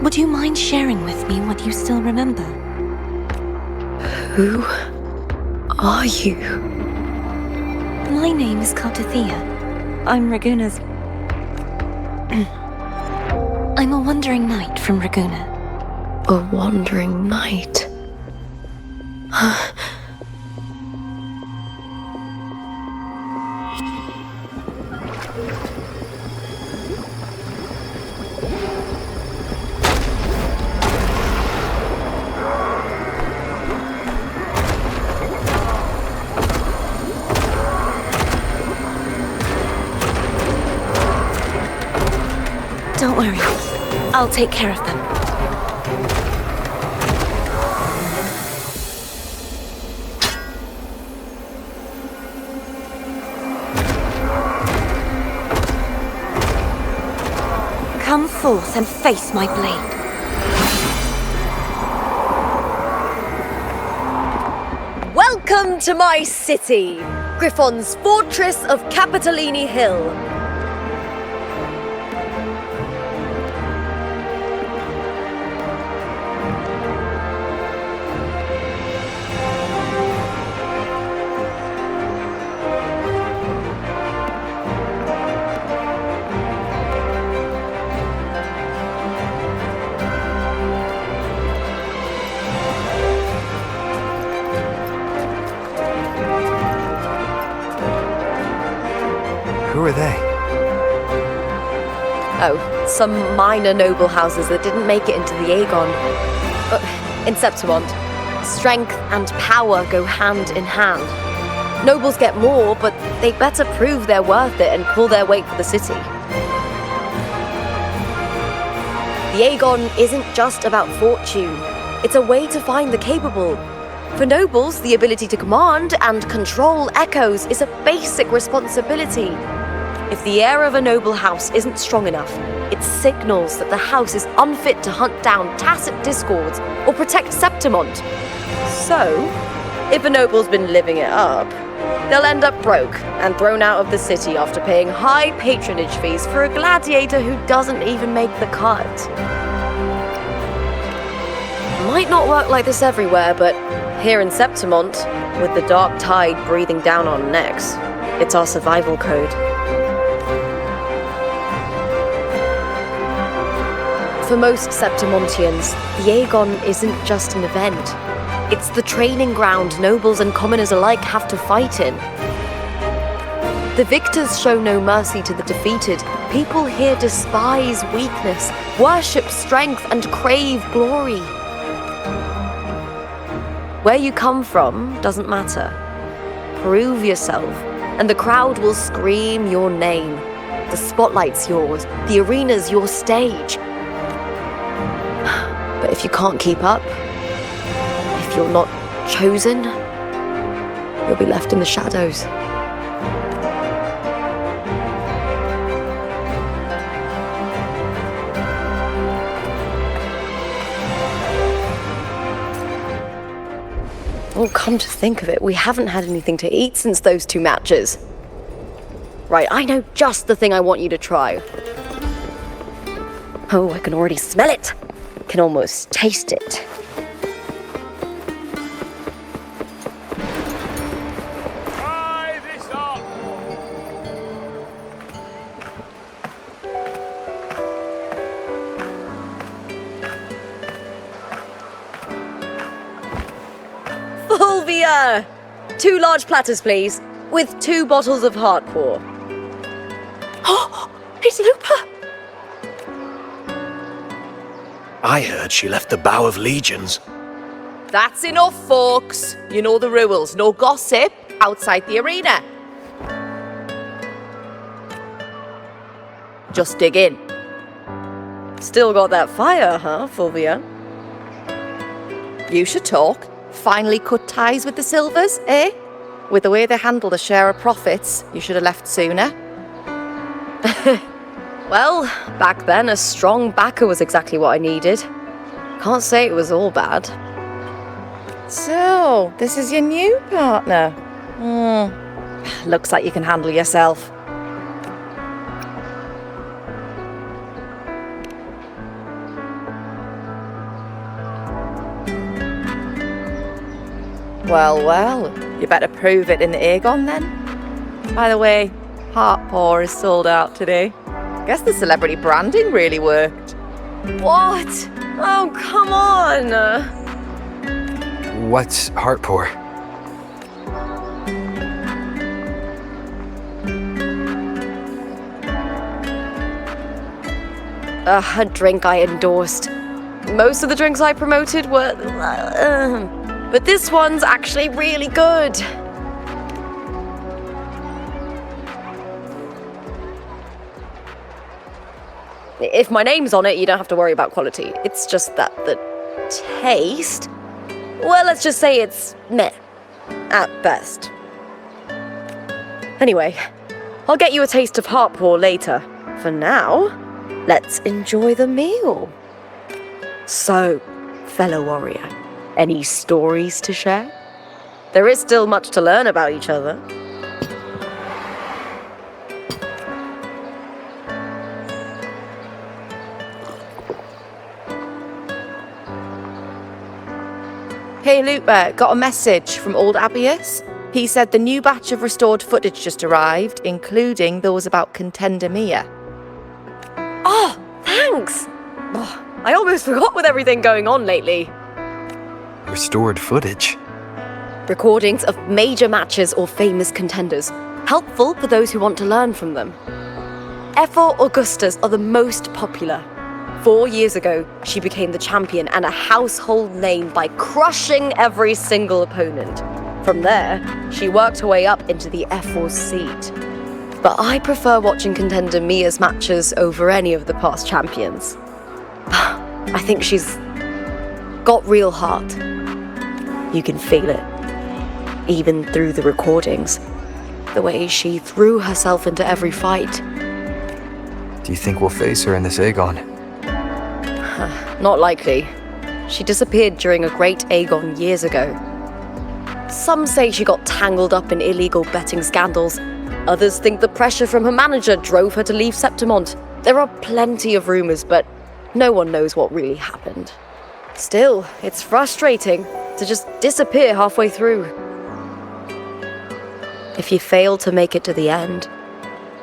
Would you mind sharing with me what you still remember? Who are you? My name is Cartathea. I'm Raguna's... I'm a wandering knight from Raguna. A wandering knight. Don't worry. I'll take care of them. Come forth and face my blade. Welcome to my city, Griffon's fortress of Capitolini Hill. Who are they? Oh, some minor noble houses that didn't make it into the Aegon. In Septimont, strength and power go hand in hand. Nobles get more, but they better prove they're worth it and pull their weight for the city. The Aegon isn't just about fortune. It's a way to find the capable. For nobles, the ability to command and control echoes is a basic responsibility. If the heir of a noble house isn't strong enough, it signals that the house is unfit to hunt down tacit discords or protect Septimont. So, if a noble's been living it up, they'll end up broke and thrown out of the city after paying high patronage fees for a gladiator who doesn't even make the cut. Might not work like this everywhere, but here in Septimont, with the dark tide breathing down on necks, it's our survival code. For most Septimontians, the Aegon isn't just an event. It's the training ground nobles and commoners alike have to fight in. The victors show no mercy to the defeated. People here despise weakness, worship strength, and crave glory. Where you come from doesn't matter. Prove yourself, and the crowd will scream your name. The spotlight's yours, the arena's your stage. But if you can't keep up, if you're not chosen, you'll be left in the shadows. Oh, come to think of it, we haven't had anything to eat since those two matches. Right, I know just the thing I want you to try. Oh, I can already smell it. Can almost taste it. Try this up. Fulvia! 2 large platters, please, with 2 bottles of Heartpour. Oh, it's Lupa! I heard she left the Bow of Legions. That's enough, folks. You know the rules. No gossip outside the arena. Just dig in. Still got that fire, huh, Fulvia? You should talk. Finally cut ties with the Silvers, eh? With the way they handled a share of profits, you should have left sooner. Well, back then, a strong backer was exactly what I needed. Can't say it was all bad. So, this is your new partner. Looks like you can handle yourself. Well, well, you better prove it in the Aegon then. By the way, Heartpour is sold out today. Guess the celebrity branding really worked. What? Oh, come on! What's Heartpour? A drink I endorsed. Most of the drinks I promoted were... but this one's actually really good. If my name's on it, you don't have to worry about quality. It's just that the taste... Well, let's just say it's meh. At best. Anyway, I'll get you a taste of Heartpour later. For now, let's enjoy the meal. So, fellow warrior, any stories to share? There is still much to learn about each other. Hey Lupa, got a message from old Abius. He said the new batch of restored footage just arrived, including those about Contender Mia. Oh, thanks! Oh, I almost forgot with everything going on lately. Restored footage? Recordings of major matches or famous contenders. Helpful for those who want to learn from them. F4 Augustas are the most popular. 4 years ago, she became the champion and a household name by crushing every single opponent. From there, she worked her way up into the F4 seat. But I prefer watching Contender Mia's matches over any of the past champions. I think she's got real heart. You can feel it, even through the recordings. The way she threw herself into every fight. Do you think we'll face her in this Aegon? Not likely. She disappeared during a great Aegon years ago. Some say she got tangled up in illegal betting scandals. Others think the pressure from her manager drove her to leave Septimont. There are plenty of rumors, but no one knows what really happened. Still, it's frustrating to just disappear halfway through. If you fail to make it to the end,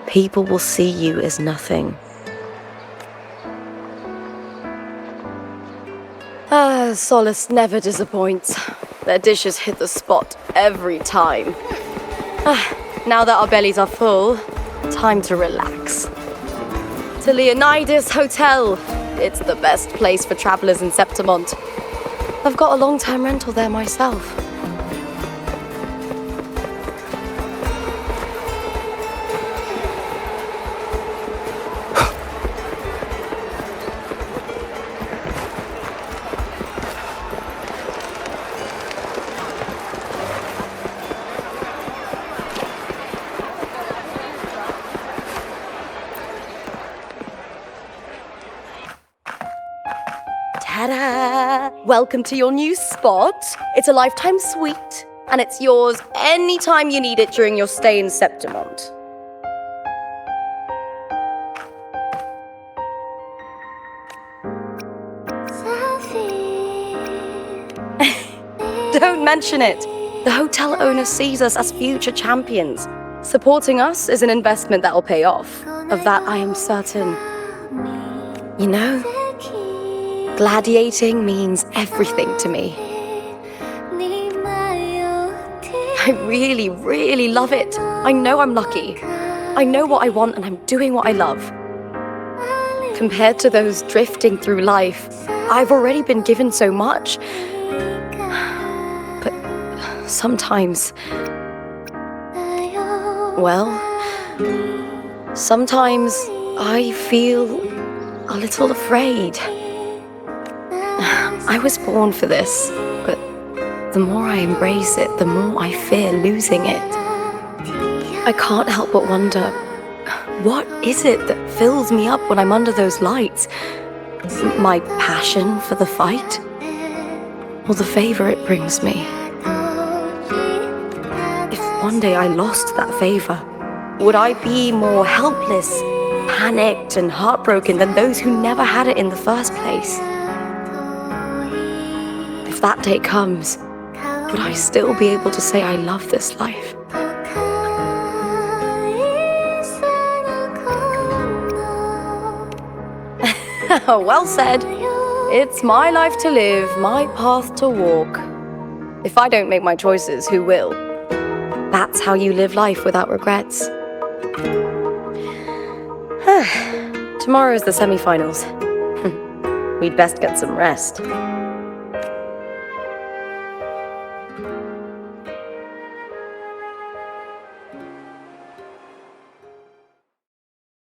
people will see you as nothing. Solace never disappoints. Their dishes hit the spot every time. Now that our bellies are full, time to relax. To Leonidas Hotel. It's the best place for travelers in Septimont. I've got a long-term rental there myself. Ta-da! Welcome to your new spot. It's a lifetime suite, and it's yours anytime you need it during your stay in Septimont. mention it. The hotel owner sees us as future champions. Supporting us is an investment that will pay off. Of that I am certain. You know, gladiating means everything to me. I really, really love it. I know I'm lucky. I know what I want and I'm doing what I love. Compared to those drifting through life, I've already been given so much. But sometimes... well, sometimes I feel a little afraid. I was born for this, but the more I embrace it, the more I fear losing it. I can't help but wonder, what is it that fills me up when I'm under those lights? My passion for the fight? Or the favor it brings me? If one day I lost that favor, would I be more helpless, panicked and heartbroken than those who never had it in the first place? If that day comes, would I still be able to say I love this life? Well said. It's my life to live, my path to walk. If I don't make my choices, who will? That's how you live life without regrets. Tomorrow is the semi-finals. We'd best get some rest.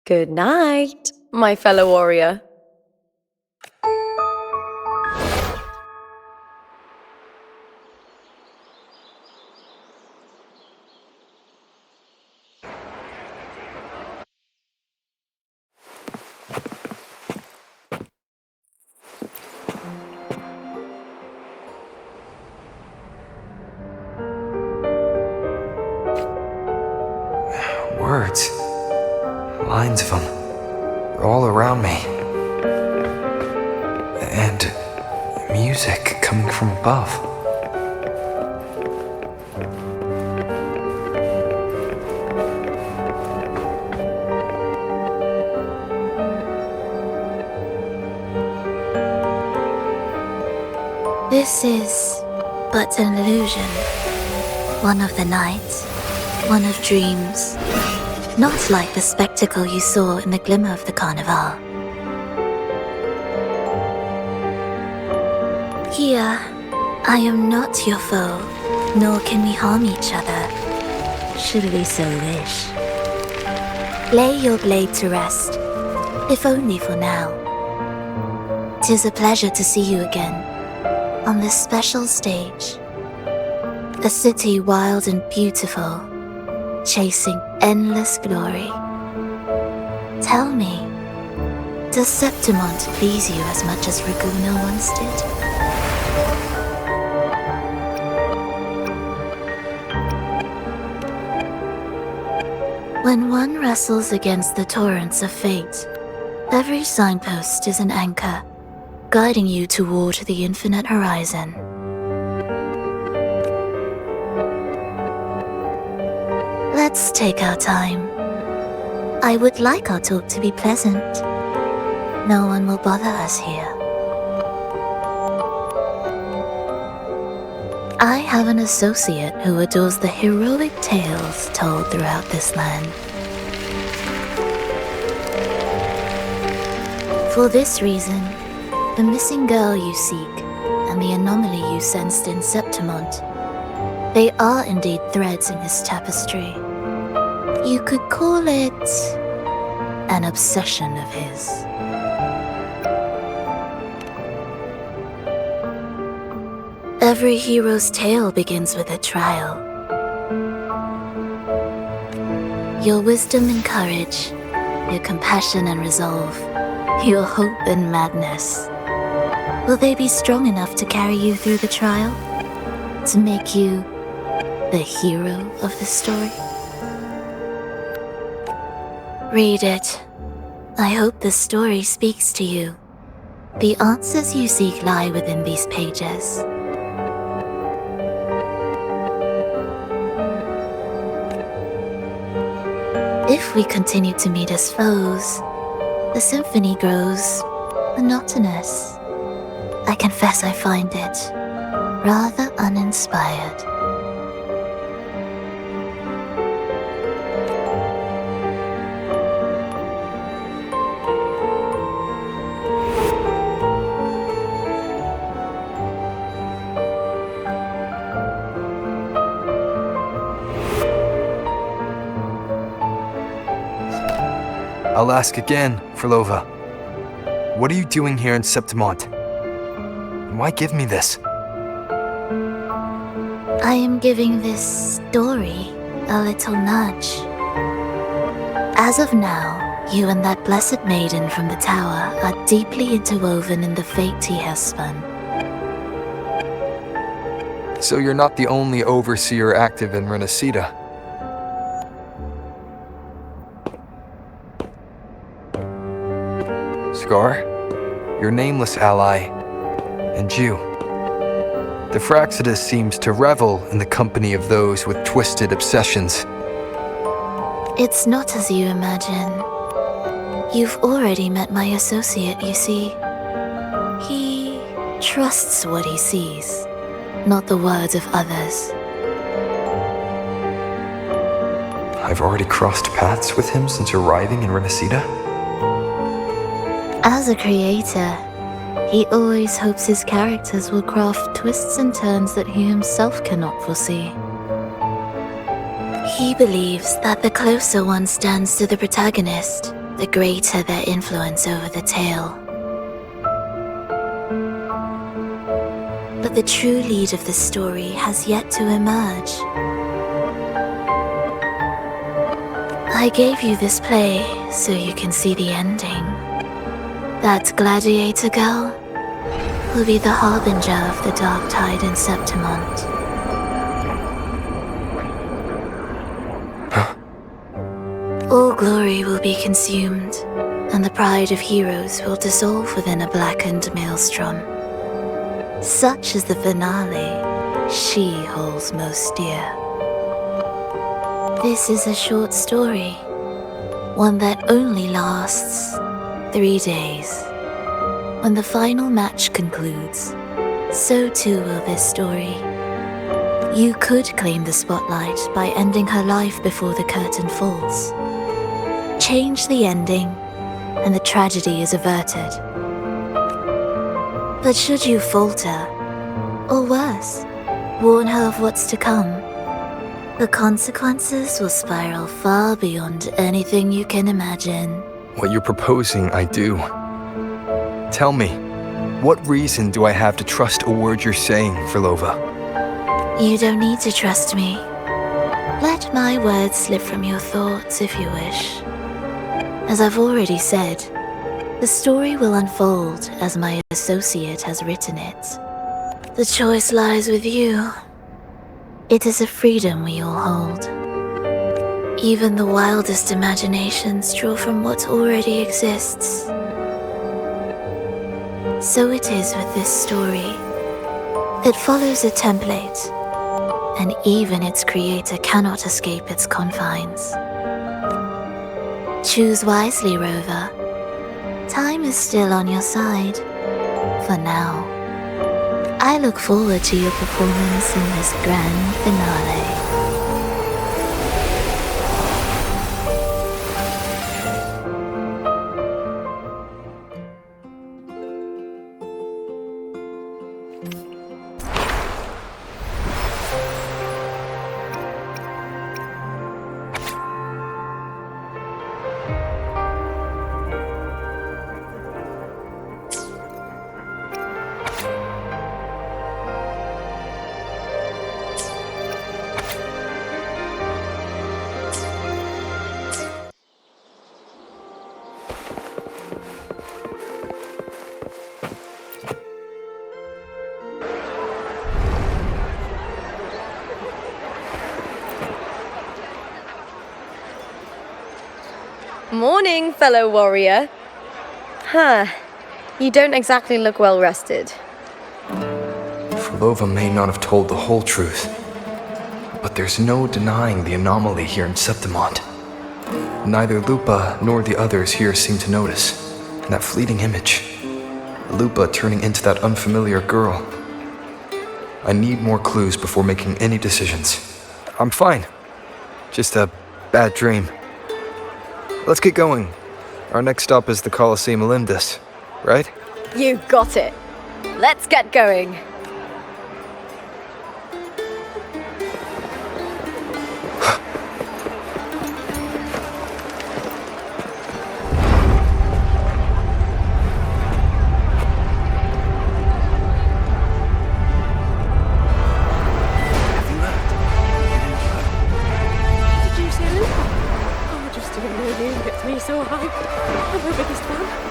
Good night, my fellow warrior. Words. Lines of them. All around me. And music coming from above. This is but an illusion. One of the nights, one of dreams. Not like the spectacle you saw in the glimmer of the carnival. Here, I am not your foe, nor can we harm each other, should we so wish. Lay your blade to rest, if only for now. 'Tis a pleasure to see you again, on this special stage. A city wild and beautiful, chasing endless glory. Tell me, does Septimont please you as much as Ragusa once did? When one wrestles against the torrents of fate, every signpost is an anchor, guiding you toward the infinite horizon. Let's take our time. I would like our talk to be pleasant. No one will bother us here. I have an associate who adores the heroic tales told throughout this land. For this reason, the missing girl you seek and the anomaly you sensed in Septimont, they are indeed threads in this tapestry. You could call it an obsession of his. Every hero's tale begins with a trial. Your wisdom and courage, your compassion and resolve, your hope and madness. Will they be strong enough to carry you through the trial? To make you the hero of the story? Read it. I hope the story speaks to you. The answers you seek lie within these pages. we continue to meet as foes, the symphony grows monotonous. I confess I find it rather uninspired. I'll ask again, Frolova. What are you doing here in Septimont? Why give me this? I am giving this story a little nudge. As of now, you and that blessed maiden from the tower are deeply interwoven in the fate he has spun. So you're not the only overseer active in Renacita. Scar, your nameless ally, and you. The Fraxidus seems to revel in the company of those with twisted obsessions. It's not as you imagine. You've already met my associate, you see. He trusts what he sees, not the words of others. I've already crossed paths with him since arriving in Renacita. As a creator, he always hopes his characters will craft twists and turns that he himself cannot foresee. He believes that the closer one stands to the protagonist, the greater their influence over the tale. But the true lead of the story has yet to emerge. I gave you this play so you can see the ending. That gladiator girl will be the harbinger of the dark tide in Septimont. All glory will be consumed, and the pride of heroes will dissolve within a blackened maelstrom. Such is the finale she holds most dear. This is a short story, one that only lasts 3 days. When the final match concludes, so too will this story. You could claim the spotlight by ending her life before the curtain falls. Change the ending, and the tragedy is averted. But should you falter, or worse, warn her of what's to come, the consequences will spiral far beyond anything you can imagine. What you're proposing, I do. Tell me, what reason do I have to trust a word you're saying, Frolova? You don't need to trust me. Let my words slip from your thoughts if you wish. As I've already said, the story will unfold as my associate has written it. The choice lies with you. It is a freedom we all hold. Even the wildest imaginations draw from what already exists. So it is with this story. It follows a template, and even its creator cannot escape its confines. Choose wisely, Rover. Time is still on your side, for now. I look forward to your performance in this grand finale. Morning, fellow warrior. You don't exactly look well rested. Frolova may not have told the whole truth, but there's no denying the anomaly here in Septimont. Neither Lupa nor the others here seem to notice. And that fleeting image, Lupa turning into that unfamiliar girl. I need more clues before making any decisions. I'm fine. Just a bad dream. Let's get going. Our next stop is the Colosseum Olympus, right? You got it. Let's get going. So high. I'm her biggest fan.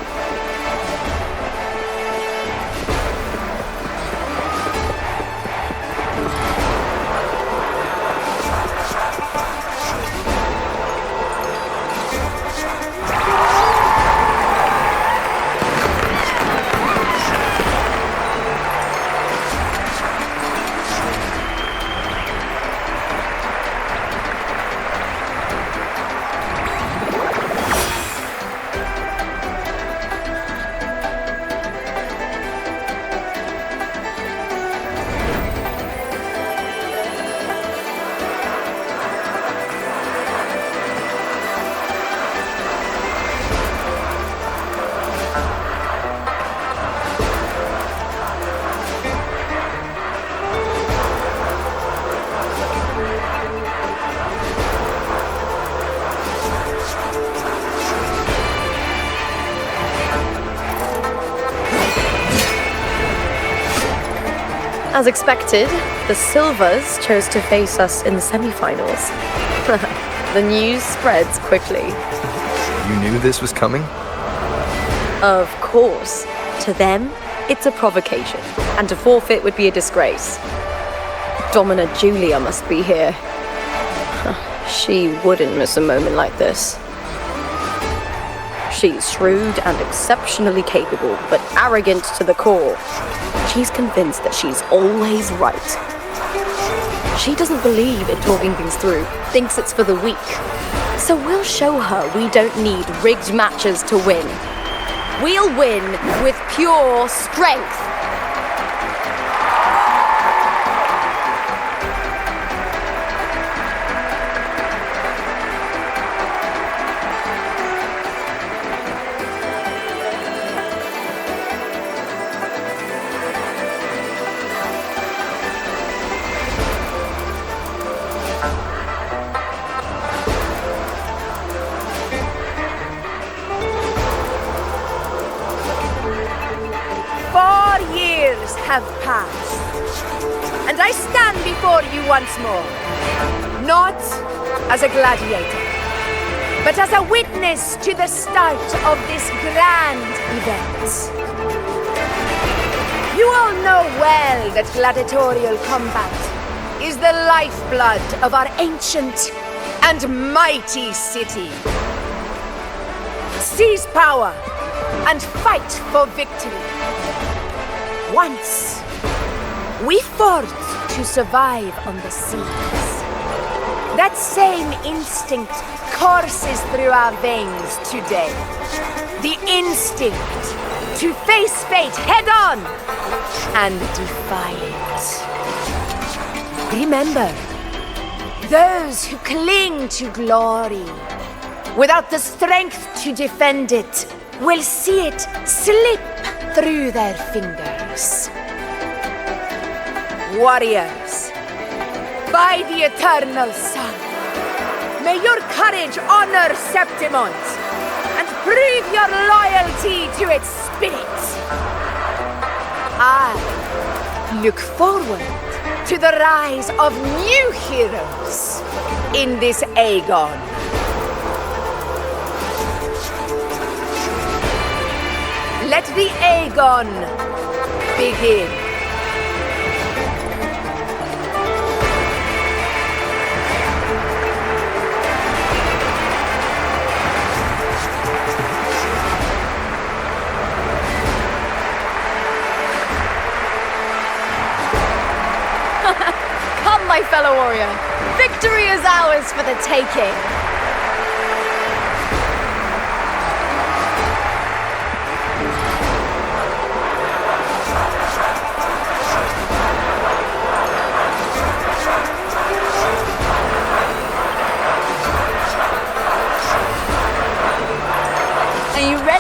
As expected, the Silvers chose to face us in the semi-finals. The news spreads quickly. You knew this was coming? Of course. To them, it's a provocation, and to forfeit would be a disgrace. Domina Julia must be here. She wouldn't miss a moment like this. She's shrewd and exceptionally capable, but arrogant to the core. She's convinced that she's always right. She doesn't believe in talking things through, thinks it's for the weak. So we'll show her we don't need rigged matches to win. We'll win with pure strength. Have passed, and I stand before you once more, not as a gladiator, but as a witness to the start of this grand event. You all know well that gladiatorial combat is the lifeblood of our ancient and mighty city. Seize power and fight for victory. Once, we fought to survive on the seas. That same instinct courses through our veins today. The instinct to face fate head-on and defy it. Remember, those who cling to glory without the strength to defend it will see it slip through their fingers. Warriors, by the eternal sun, may your courage honor Septimont and prove your loyalty to its spirit. I look forward to the rise of new heroes in this Aegon. Let the Aegon begin. Come, my fellow warrior. Victory is ours for the taking.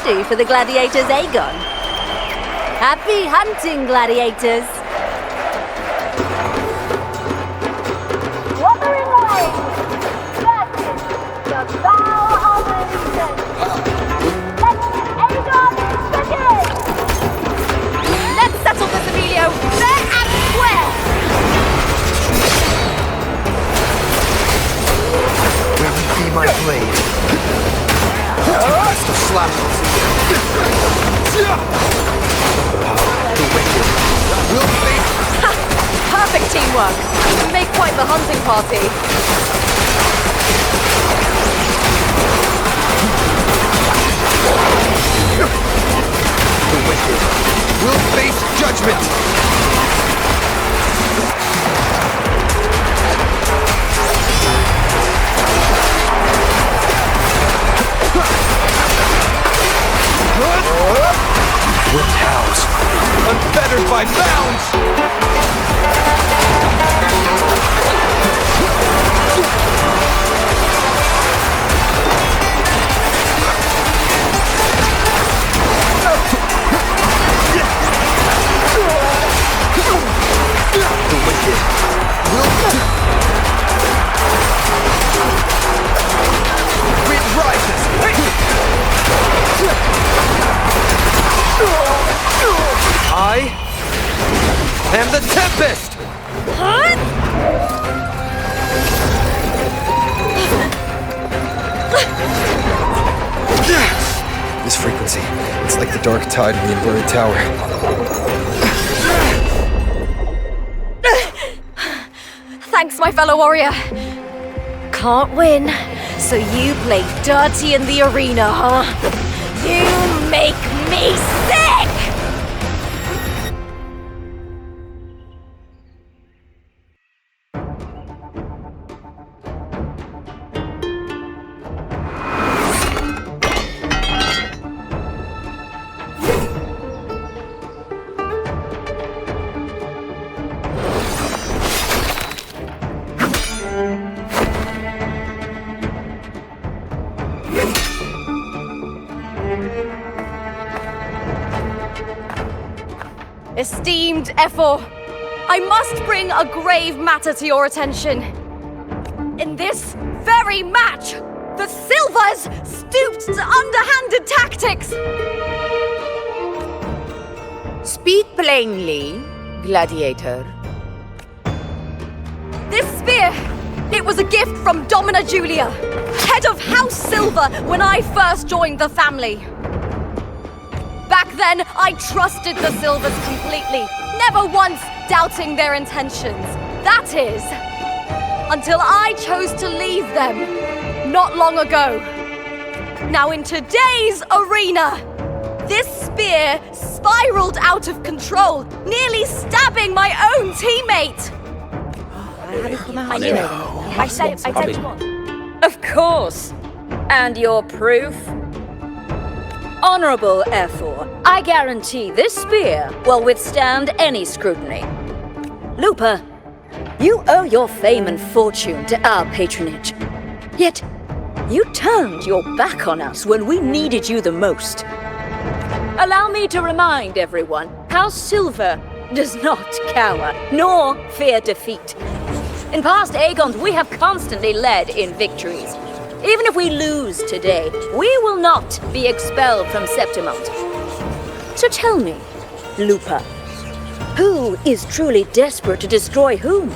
ready for the gladiators, Aegon? Happy hunting, gladiators! Wuthering Waves versus the Vow of Allegiance. Let Aegon begin! Let's settle this, Emilio, fair and square! Where would be my blade? Tempest of slashes. The wicked will face. Perfect teamwork! You make quite the hunting party. The wicked will face judgment. Whipped house, unfettered by bounds. The wicked will. Wind rises. I am the Tempest! This frequency, it's like the dark tide in the inverted tower. Thanks, my fellow warrior. Can't win, so you play dirty in the arena, huh? You make me sick! Esteemed Ephor, I must bring a grave matter to your attention. In this very match, the Silvers stooped to underhanded tactics. Speak plainly, gladiator. This spear, it was a gift from Domina Julia, head of House Silver when I first joined the family. Back then, I trusted the Silvers completely, never once doubting their intentions. That is, until I chose to leave them, not long ago. Now in today's arena, this spear spiraled out of control, nearly stabbing my own teammate. I said you on. Of course. And your proof? Honorable Ephor, I guarantee this spear will withstand any scrutiny. Lupa, you owe your fame and fortune to our patronage. Yet, you turned your back on us when we needed you the most. Allow me to remind everyone, House Silver does not cower, nor fear defeat. In past Aegons, we have constantly led in victories. Even if we lose today, we will not be expelled from Septimont. So tell me, Lupa, who is truly desperate to destroy whom?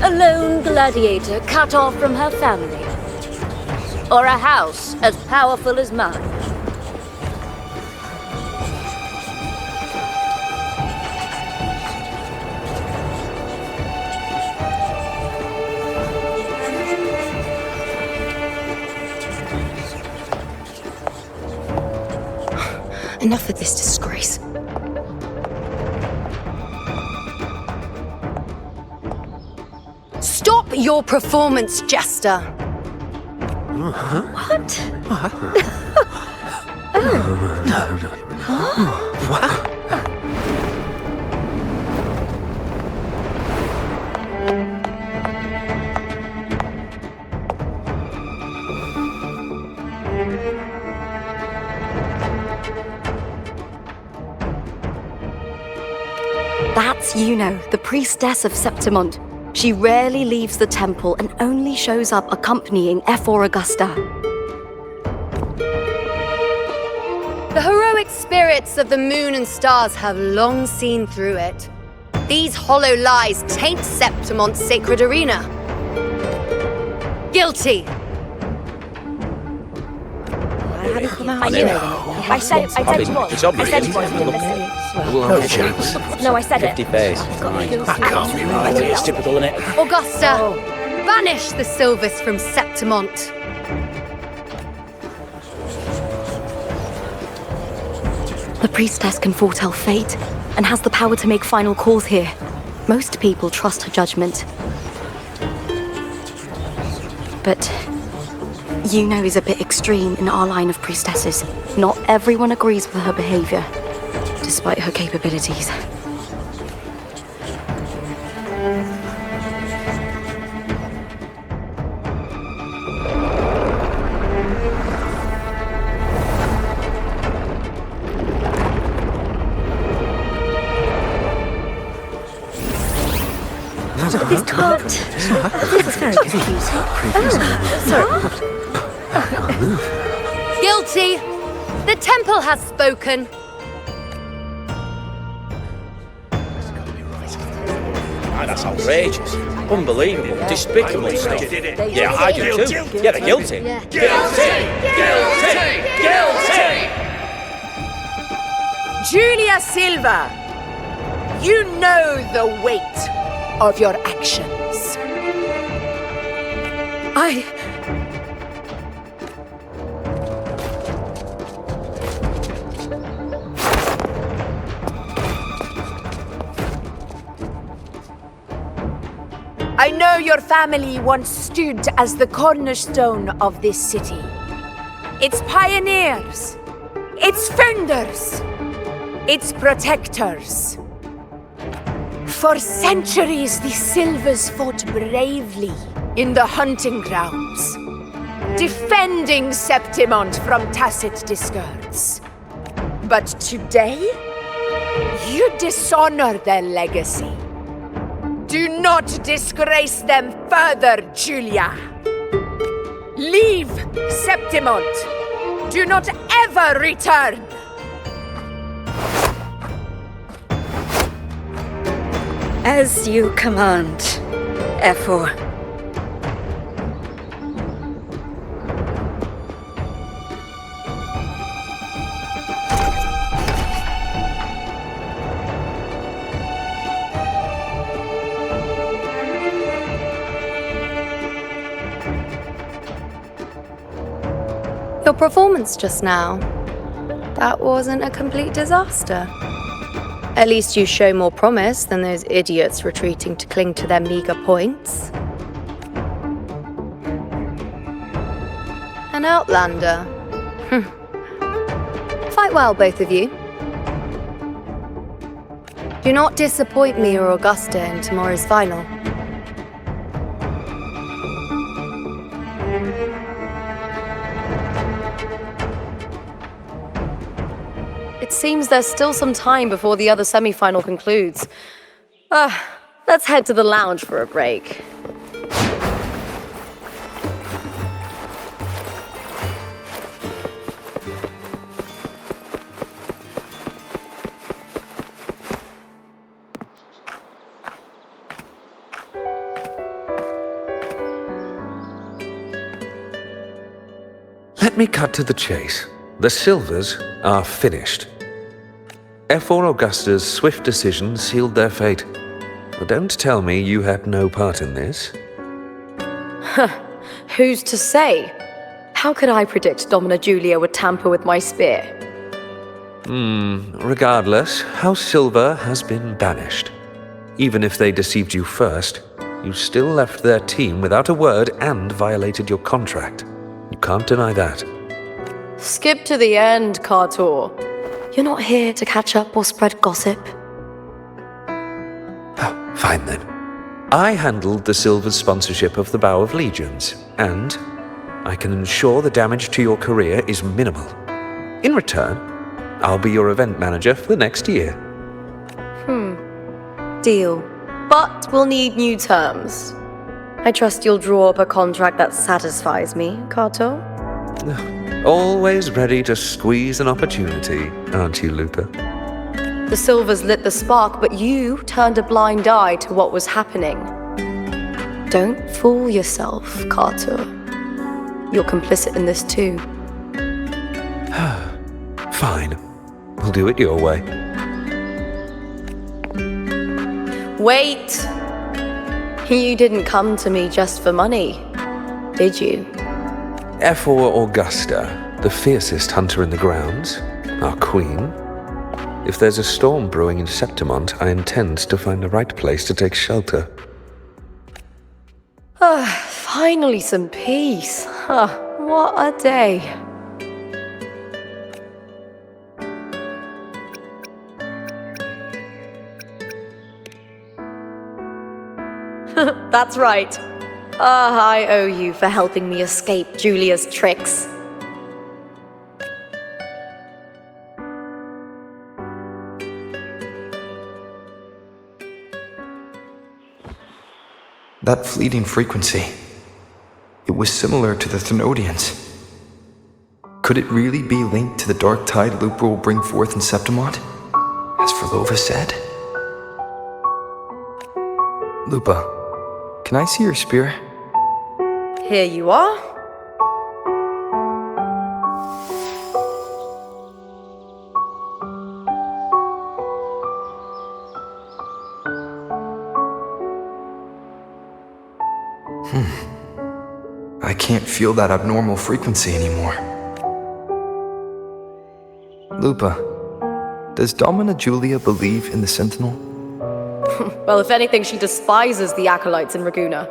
A lone gladiator cut off from her family? Or a house as powerful as mine? Enough of this disgrace. Stop your performance, Jester. What? That's Yuno, the priestess of Septimont. She rarely leaves the temple and only shows up accompanying F4 Augusta. The heroic spirits of the moon and stars have long seen through it. These hollow lies taint Septimont's sacred arena. Guilty! I said you was. It's I obvious. said you was. No chance. No, I said it. 50 face. That can't be right. It's typical, isn't it? Augusta, banish the Silvers from Septimont. The priestess can foretell fate and has the power to make final calls here. Most people trust her judgment. But Yuno is a bit extreme in our line of priestesses. Not everyone agrees with her behavior, despite her capabilities. This tart. This is very confusing. Sorry. Guilty! The temple has spoken. That's outrageous. Unbelievable. Despicable stuff. Yeah, I do too. Yeah, they're guilty. Guilty! Julia Silva, you know the weight of your actions. I know your family once stood as the cornerstone of this city. Its pioneers, its founders, its protectors. For centuries, the Silvers fought bravely in the hunting grounds, defending Septimont from tacit discards. But today, you dishonor their legacy. Do not disgrace them further, Julia. Leave Septimont. Do not ever return. As you command, F4. Your performance just now, that wasn't a complete disaster. At least you show more promise than those idiots retreating to cling to their meager points. An outlander. Fight well, both of you. Do not disappoint me or Augusta in tomorrow's final. It seems there's still some time before the other semi-final concludes. Let's head to the lounge for a break. Let me cut to the chase. The Silvers are finished. F4 Augusta's swift decision sealed their fate. But don't tell me you had no part in this. Who's to say? How could I predict Domina Julia would tamper with my spear? Regardless, House Silver has been banished. Even if they deceived you first, you still left their team without a word and violated your contract. You can't deny that. Skip to the end, Cartor. You're not here to catch up or spread gossip. Fine then. I handled the Silver's sponsorship of the Bow of Legions, and I can ensure the damage to your career is minimal. In return, I'll be your event manager for the next year. deal, but we'll need new terms. I trust you'll draw up a contract that satisfies me, Kato? Always ready to squeeze an opportunity, aren't you, Lupa? The Silvers lit the spark, but you turned a blind eye to what was happening. Don't fool yourself, Kato. You're complicit in this too. Fine. We'll do it your way. Wait! You didn't come to me just for money, did you? F4 Augusta, the fiercest hunter in the grounds, our queen. If there's a storm brewing in Septimont, I intend to find the right place to take shelter. Finally some peace. What a day. That's right. I owe you for helping me escape Julia's tricks. That fleeting frequency. It was similar to the Thenodians. Could it really be linked to the dark tide Lupa will bring forth in Septimont, as Verlova said? Lupa, can I see your spear? Here you are. I can't feel that abnormal frequency anymore. Lupa, does Domina Julia believe in the Sentinel? Well, if anything, she despises the acolytes in Raguna.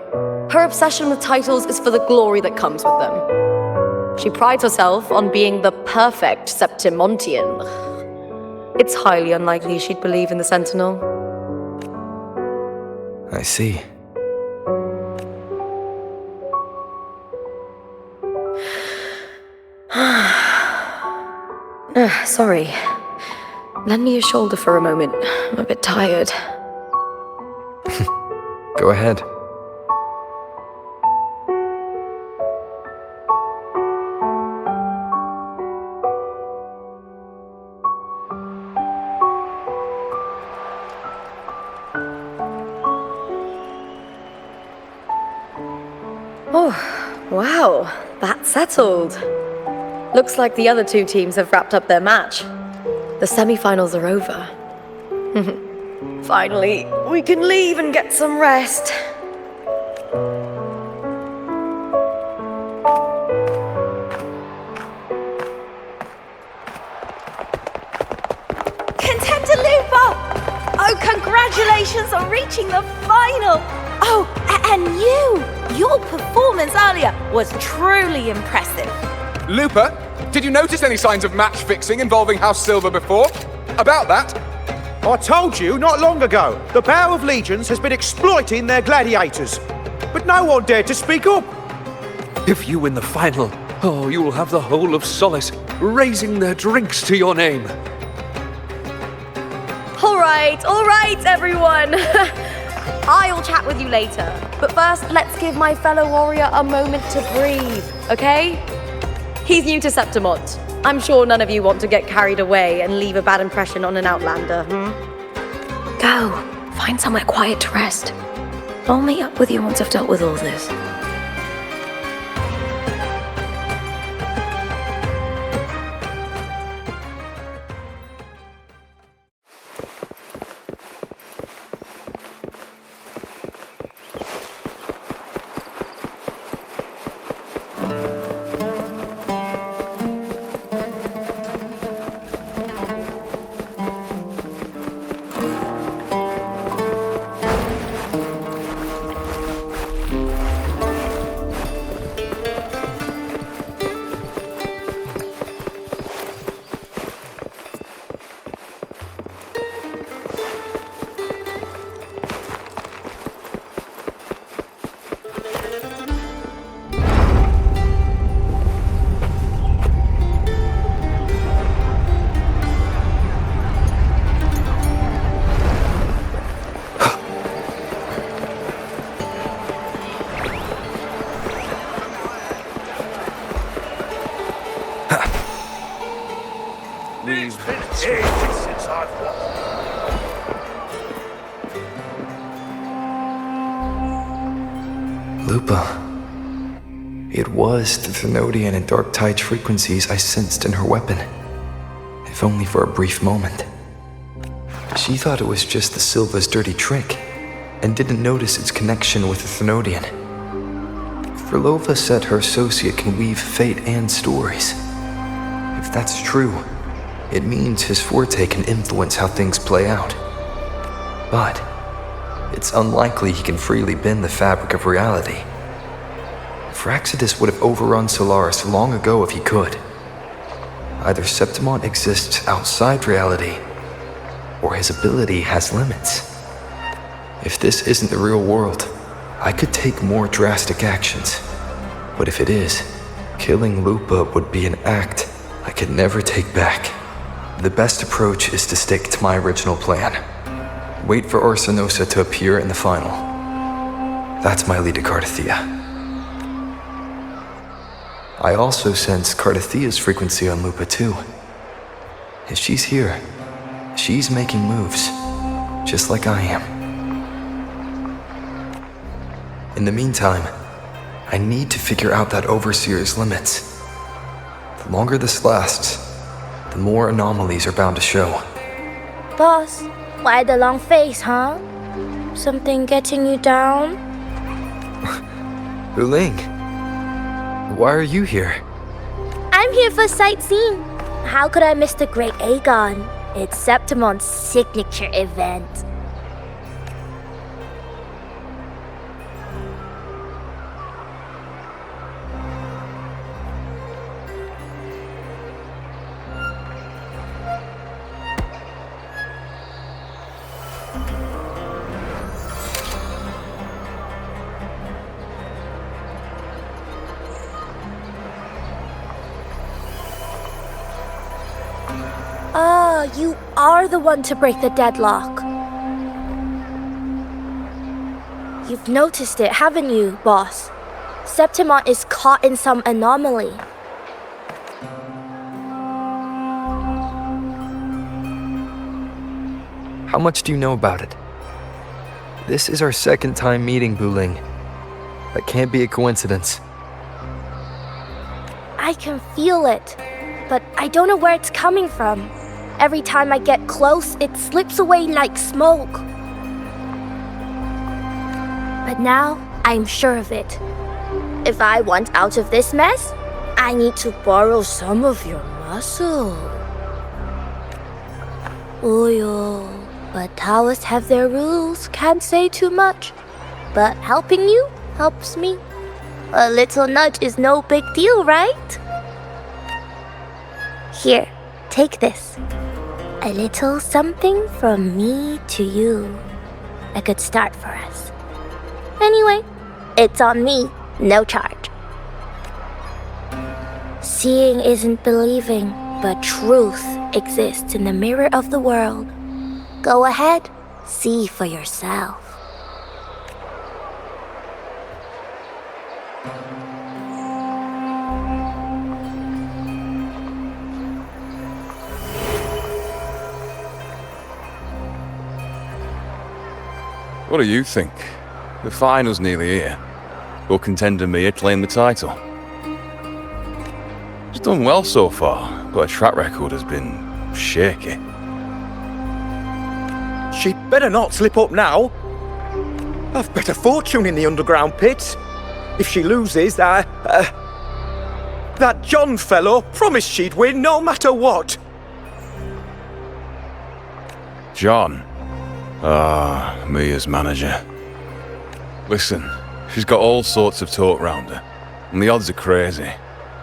Her obsession with titles is for the glory that comes with them. She prides herself on being the perfect Septimontian. It's highly unlikely she'd believe in the Sentinel. I see. Sorry. Lend me your shoulder for a moment. I'm a bit tired. Go ahead. Oh, wow. That's settled. Looks like the other two teams have wrapped up their match. The semi-finals are over. Finally, we can leave and get some rest. Contender Lupa! Oh, congratulations on reaching the final! Oh, and your performance earlier was truly impressive. Lupa, did you notice any signs of match fixing involving House Silver before? About that? I told you not long ago, the Bow of Legions has been exploiting their gladiators. But no one dared to speak up. If you win the final, you will have the whole of Solace raising their drinks to your name. All right, everyone. I'll chat with you later. But first, let's give my fellow warrior a moment to breathe, okay? He's new to Septimont. I'm sure none of you want to get carried away and leave a bad impression on an outlander, Go. Find somewhere quiet to rest. I'll meet up with you once I've dealt with all this. Lupa. It was the Thenodian and Dark Tide frequencies I sensed in her weapon, if only for a brief moment. She thought it was just the Silva's dirty trick, and didn't notice its connection with the Thenodian. Frolova said her associate can weave fate and stories. If that's true, it means his forte can influence how things play out. But it's unlikely he can freely bend the fabric of reality. Fraxidus would have overrun Solaris long ago if he could. Either Septimont exists outside reality, or his ability has limits. If this isn't the real world, I could take more drastic actions. But if it is, killing Lupa would be an act I could never take back. The best approach is to stick to my original plan. Wait for Arsenosa to appear in the final. That's my lead to Cardathia. I also sense Cardathia's frequency on Lupa too. If she's here, she's making moves, just like I am. In the meantime, I need to figure out that Overseer's limits. The longer this lasts, the more anomalies are bound to show. Boss, why the long face, huh? Something getting you down? Uling, why are you here? I'm here for sightseeing. How could I miss the Great Aegon? It's Septimon's signature event. Ah, you are the one to break the deadlock. You've noticed it, haven't you, boss? Septimont is caught in some anomaly. How much do you know about it? This is our second time meeting, Buling. That can't be a coincidence. I can feel it, but I don't know where it's coming from. Every time I get close, it slips away like smoke. But now, I'm sure of it. If I want out of this mess, I need to borrow some of your muscle. Oyo, but Taoists have their rules, can't say too much. But helping you helps me. A little nudge is no big deal, right? Here, take this. A little something from me to you. A good start for us. Anyway, it's on me, no charge. Seeing isn't believing, but truth exists in the mirror of the world. Go ahead, see for yourself. What do you think? The final's nearly here. Your contender Mia claim the title. She's done well so far, but her track record has been shaky. She'd better not slip up now. I've bet a fortune in the underground pits. If she loses, that John fellow promised she'd win no matter what. John? Ah, Mia's manager. Listen, she's got all sorts of talk round her, and the odds are crazy.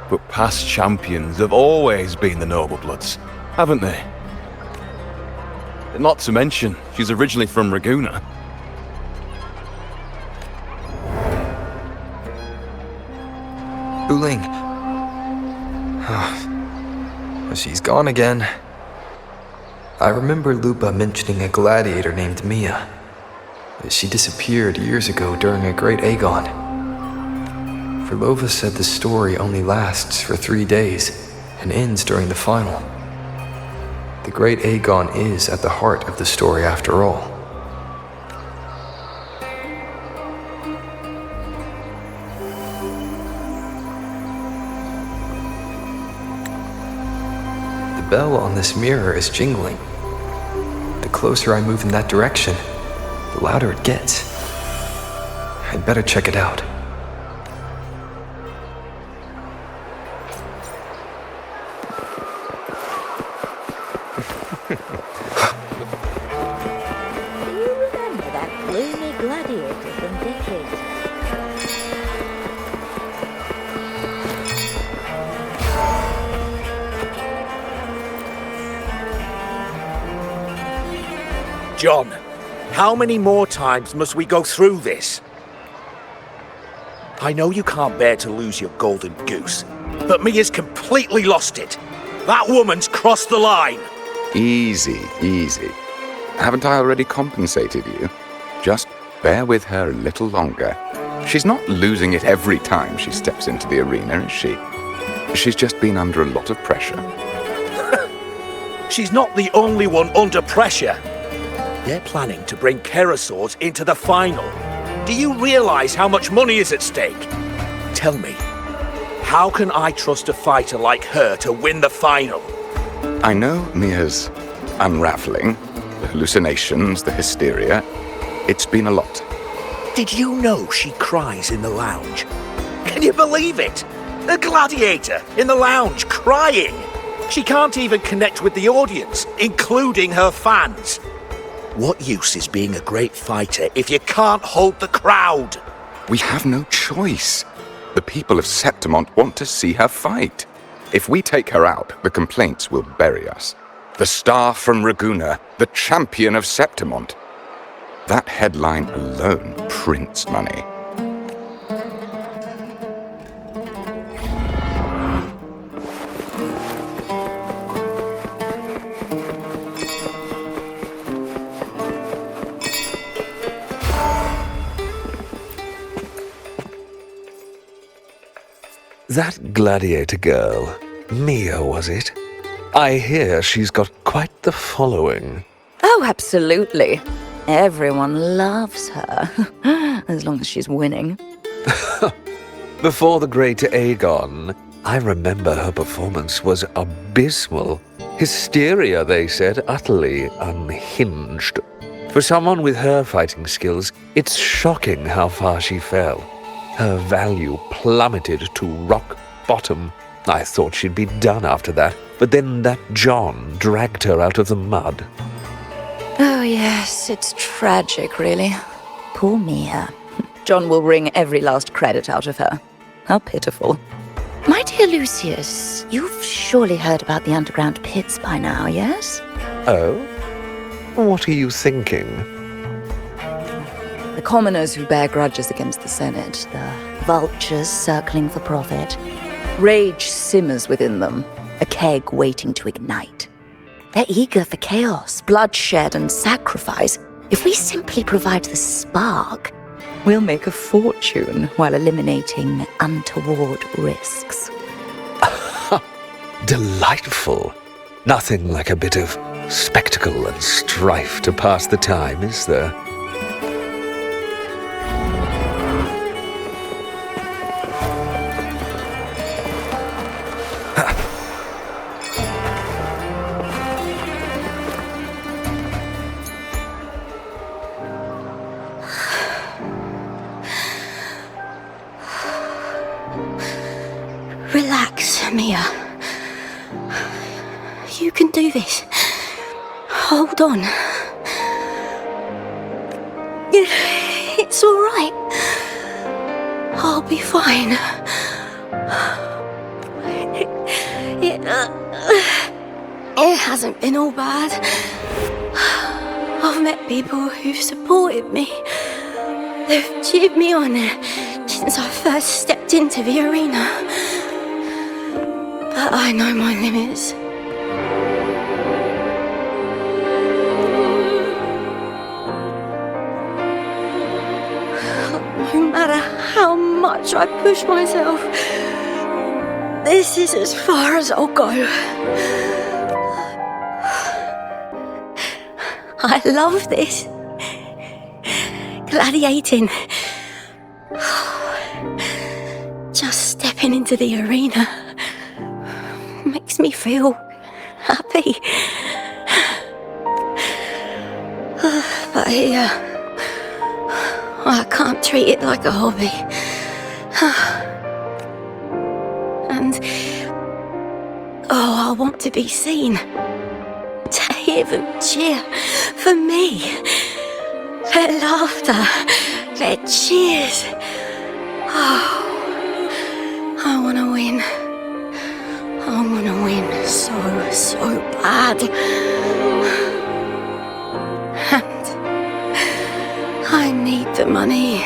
But past champions have always been the noble bloods, haven't they? And not to mention, she's originally from Raguna. Uling. She's gone again. I remember Lupa mentioning a gladiator named Mia. She disappeared years ago during a Great Aegon. Frolova said the story only lasts for 3 days and ends during the final. The Great Aegon is at the heart of the story after all. bell on this mirror is jingling. The closer I move in that direction, the louder it gets. I'd better check it out. Do you remember that gloomy gladiator from decades ago? John, how many more times must we go through this? I know you can't bear to lose your golden goose, but Mia's completely lost it. That woman's crossed the line. Easy, easy. Haven't I already compensated you? Just bear with her a little longer. She's not losing it every time she steps into the arena, is she? She's just been under a lot of pressure. She's not the only one under pressure. They're planning to bring Kerasaurs into the final. Do you realize how much money is at stake? Tell me, how can I trust a fighter like her to win the final? I know Mia's unraveling, the hallucinations, the hysteria. It's been a lot. Did you know she cries in the lounge? Can you believe it? A gladiator in the lounge crying. She can't even connect with the audience, including her fans. What use is being a great fighter if you can't hold the crowd? We have no choice. The people of Septimont want to see her fight. If we take her out, the complaints will bury us. The star from Raguna, the champion of Septimont. That headline alone prints money. That gladiator girl, Mia, was it? I hear she's got quite the following. Oh, absolutely. Everyone loves her, as long as she's winning. Before the great Aegon, I remember her performance was abysmal. Hysteria, they said, utterly unhinged. For someone with her fighting skills, it's shocking how far she fell. Her value plummeted to rock bottom. I thought she'd be done after that, but then that John dragged her out of the mud. Oh, yes, it's tragic, really. Poor Mia. John will wring every last credit out of her. How pitiful. My dear Lucius, you've surely heard about the underground pits by now, yes? Oh? What are you thinking? The commoners who bear grudges against the Senate, the vultures circling for profit. Rage simmers within them, a keg waiting to ignite. They're eager for chaos, bloodshed, and sacrifice. If we simply provide the spark, we'll make a fortune while eliminating untoward risks. Delightful. Nothing like a bit of spectacle and strife to pass the time, is there? Relax, Mia. You can do this. Hold on. It's all right. I'll be fine. It hasn't been all bad. I've met people who've supported me. They've cheered me on since I first stepped into the arena. But I know my limits. No matter how much I push myself, this is as far as I'll go. I love this. Gladiating. Just stepping into the arena makes me feel happy. But here, I can't treat it like a hobby. And, I want to be seen. To hear them cheer for me. Their laughter, their cheers. I want to win. I want to win so bad. And I need the money.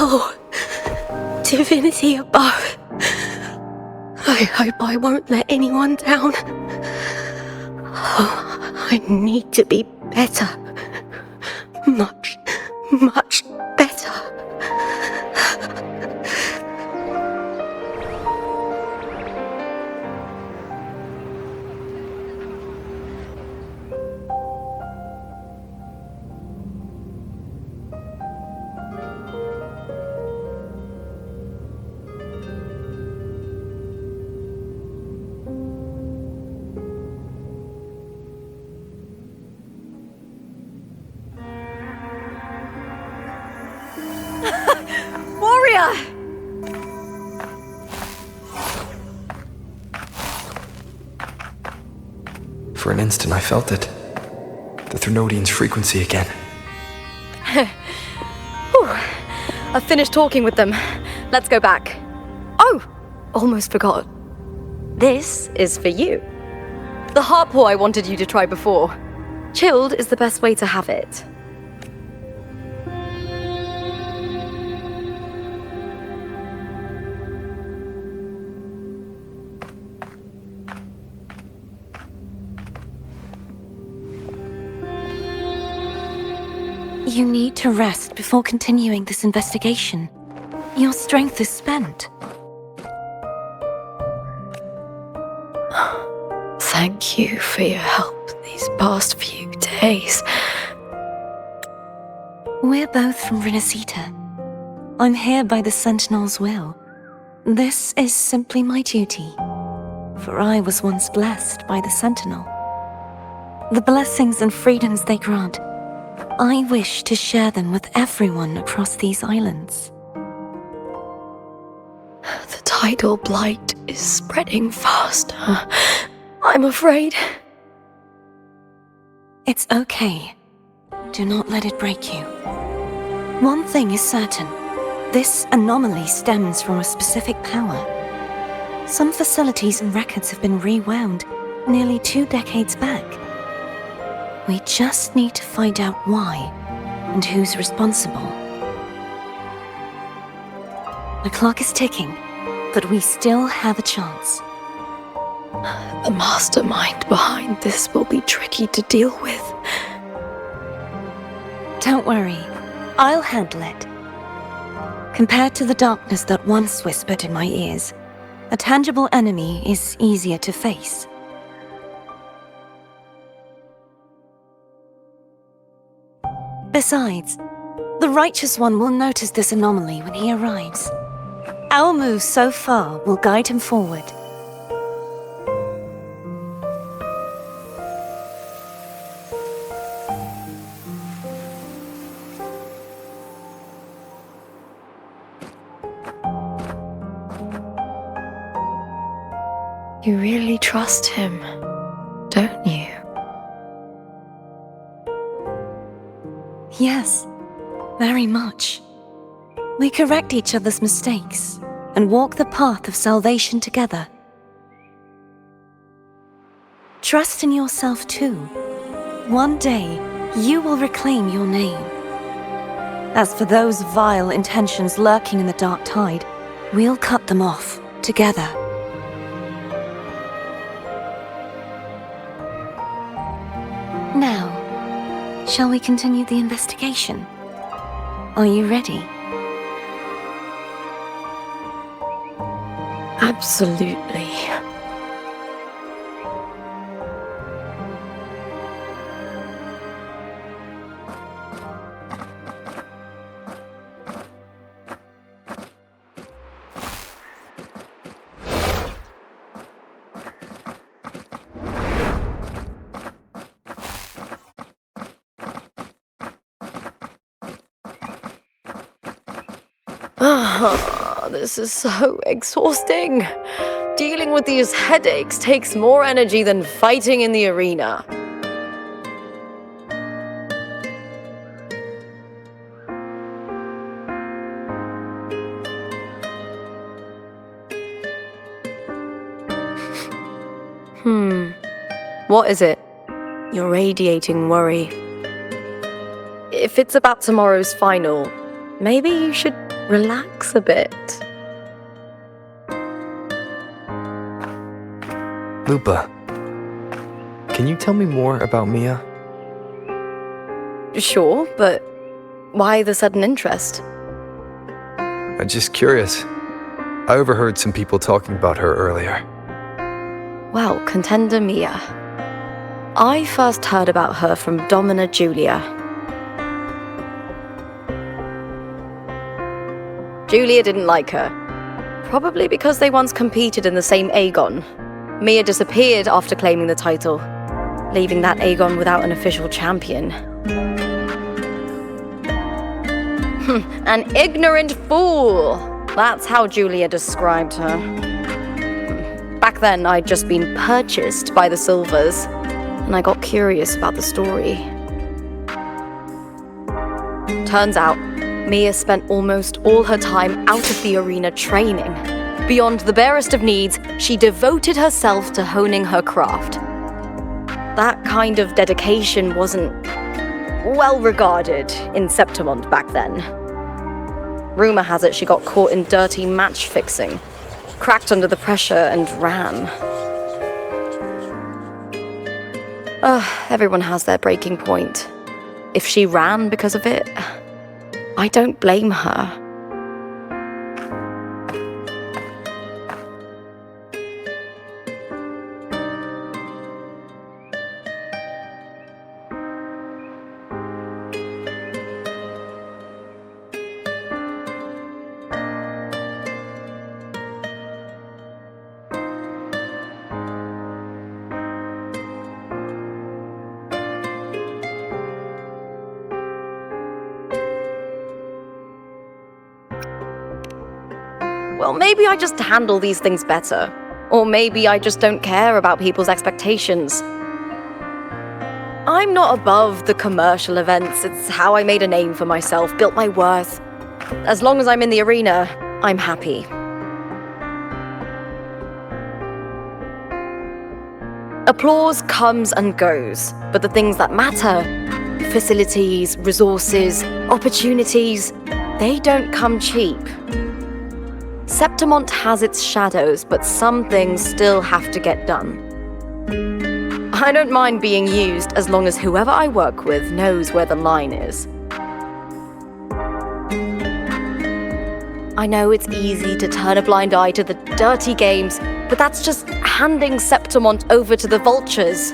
Oh, divinity above. I hope I won't let anyone down. Oh, I need to be better. Much better. Warrior! For an instant, I felt it. The Thrunodian's frequency again. I've finished talking with them. Let's go back. Oh! Almost forgot. This is for you. The harpor I wanted you to try before. Chilled is the best way to have it. You need to rest before continuing this investigation. Your strength is spent. Thank you for your help these past few days. We're both from Renacita. I'm here by the Sentinel's will. This is simply my duty, for I was once blessed by the Sentinel. The blessings and freedoms they grant, I wish to share them with everyone across these islands. The tidal blight is spreading faster. I'm afraid. It's okay. Do not let it break you. One thing is certain. This anomaly stems from a specific power. Some facilities and records have been rewound nearly 2 decades back. We just need to find out why and who's responsible. The clock is ticking, but we still have a chance. The mastermind behind this will be tricky to deal with. Don't worry, I'll handle it. Compared to the darkness that once whispered in my ears, a tangible enemy is easier to face. Besides, the Righteous One will notice this anomaly when he arrives. Our moves so far will guide him forward. You really trust him, don't you? Yes, very much. We correct each other's mistakes and walk the path of salvation together. Trust in yourself too. One day, you will reclaim your name. As for those vile intentions lurking in the dark tide, we'll cut them off together. Now, shall we continue the investigation? Are you ready? Absolutely. This is so exhausting. Dealing with these headaches takes more energy than fighting in the arena. What is it? You're radiating worry. If it's about tomorrow's final, maybe you should relax a bit. Lupa, can you tell me more about Mia? Sure, but why the sudden interest? I'm just curious. I overheard some people talking about her earlier. Well, contender Mia. I first heard about her from Domina Julia. Julia didn't like her. Probably because they once competed in the same Aegon. Mia disappeared after claiming the title, leaving that Aegon without an official champion. An ignorant fool! That's how Julia described her. Back then, I'd just been purchased by the Silvers, and I got curious about the story. Turns out, Mia spent almost all her time out of the arena training. Beyond the barest of needs, she devoted herself to honing her craft. That kind of dedication wasn't well regarded in Septimont back then. Rumor has it she got caught in dirty match fixing, cracked under the pressure and ran. Everyone has their breaking point. If she ran because of it, I don't blame her. Well, maybe I just handle these things better. Or maybe I just don't care about people's expectations. I'm not above the commercial events. It's how I made a name for myself, built my worth. As long as I'm in the arena, I'm happy. Applause comes and goes, but the things that matter, facilities, resources, opportunities, they don't come cheap. Septimont has its shadows, but some things still have to get done. I don't mind being used as long as whoever I work with knows where the line is. I know it's easy to turn a blind eye to the dirty games, but that's just handing Septimont over to the vultures.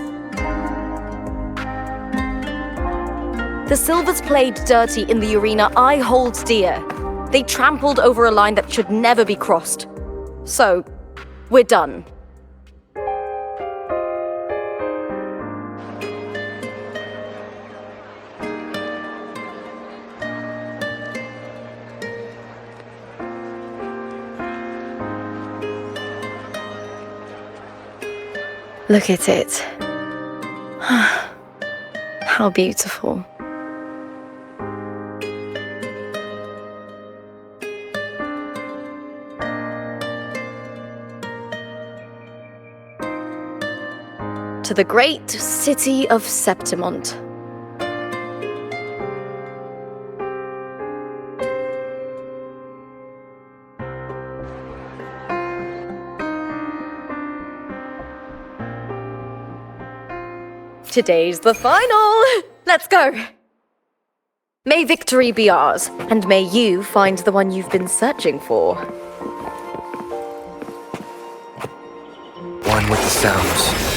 The Silvers played dirty in the arena I hold dear. They trampled over a line that should never be crossed. So, we're done. Look at it. How beautiful. To the great city of Septimont. Today's the final! Let's go! May victory be ours, and may you find the one you've been searching for. One with the sounds.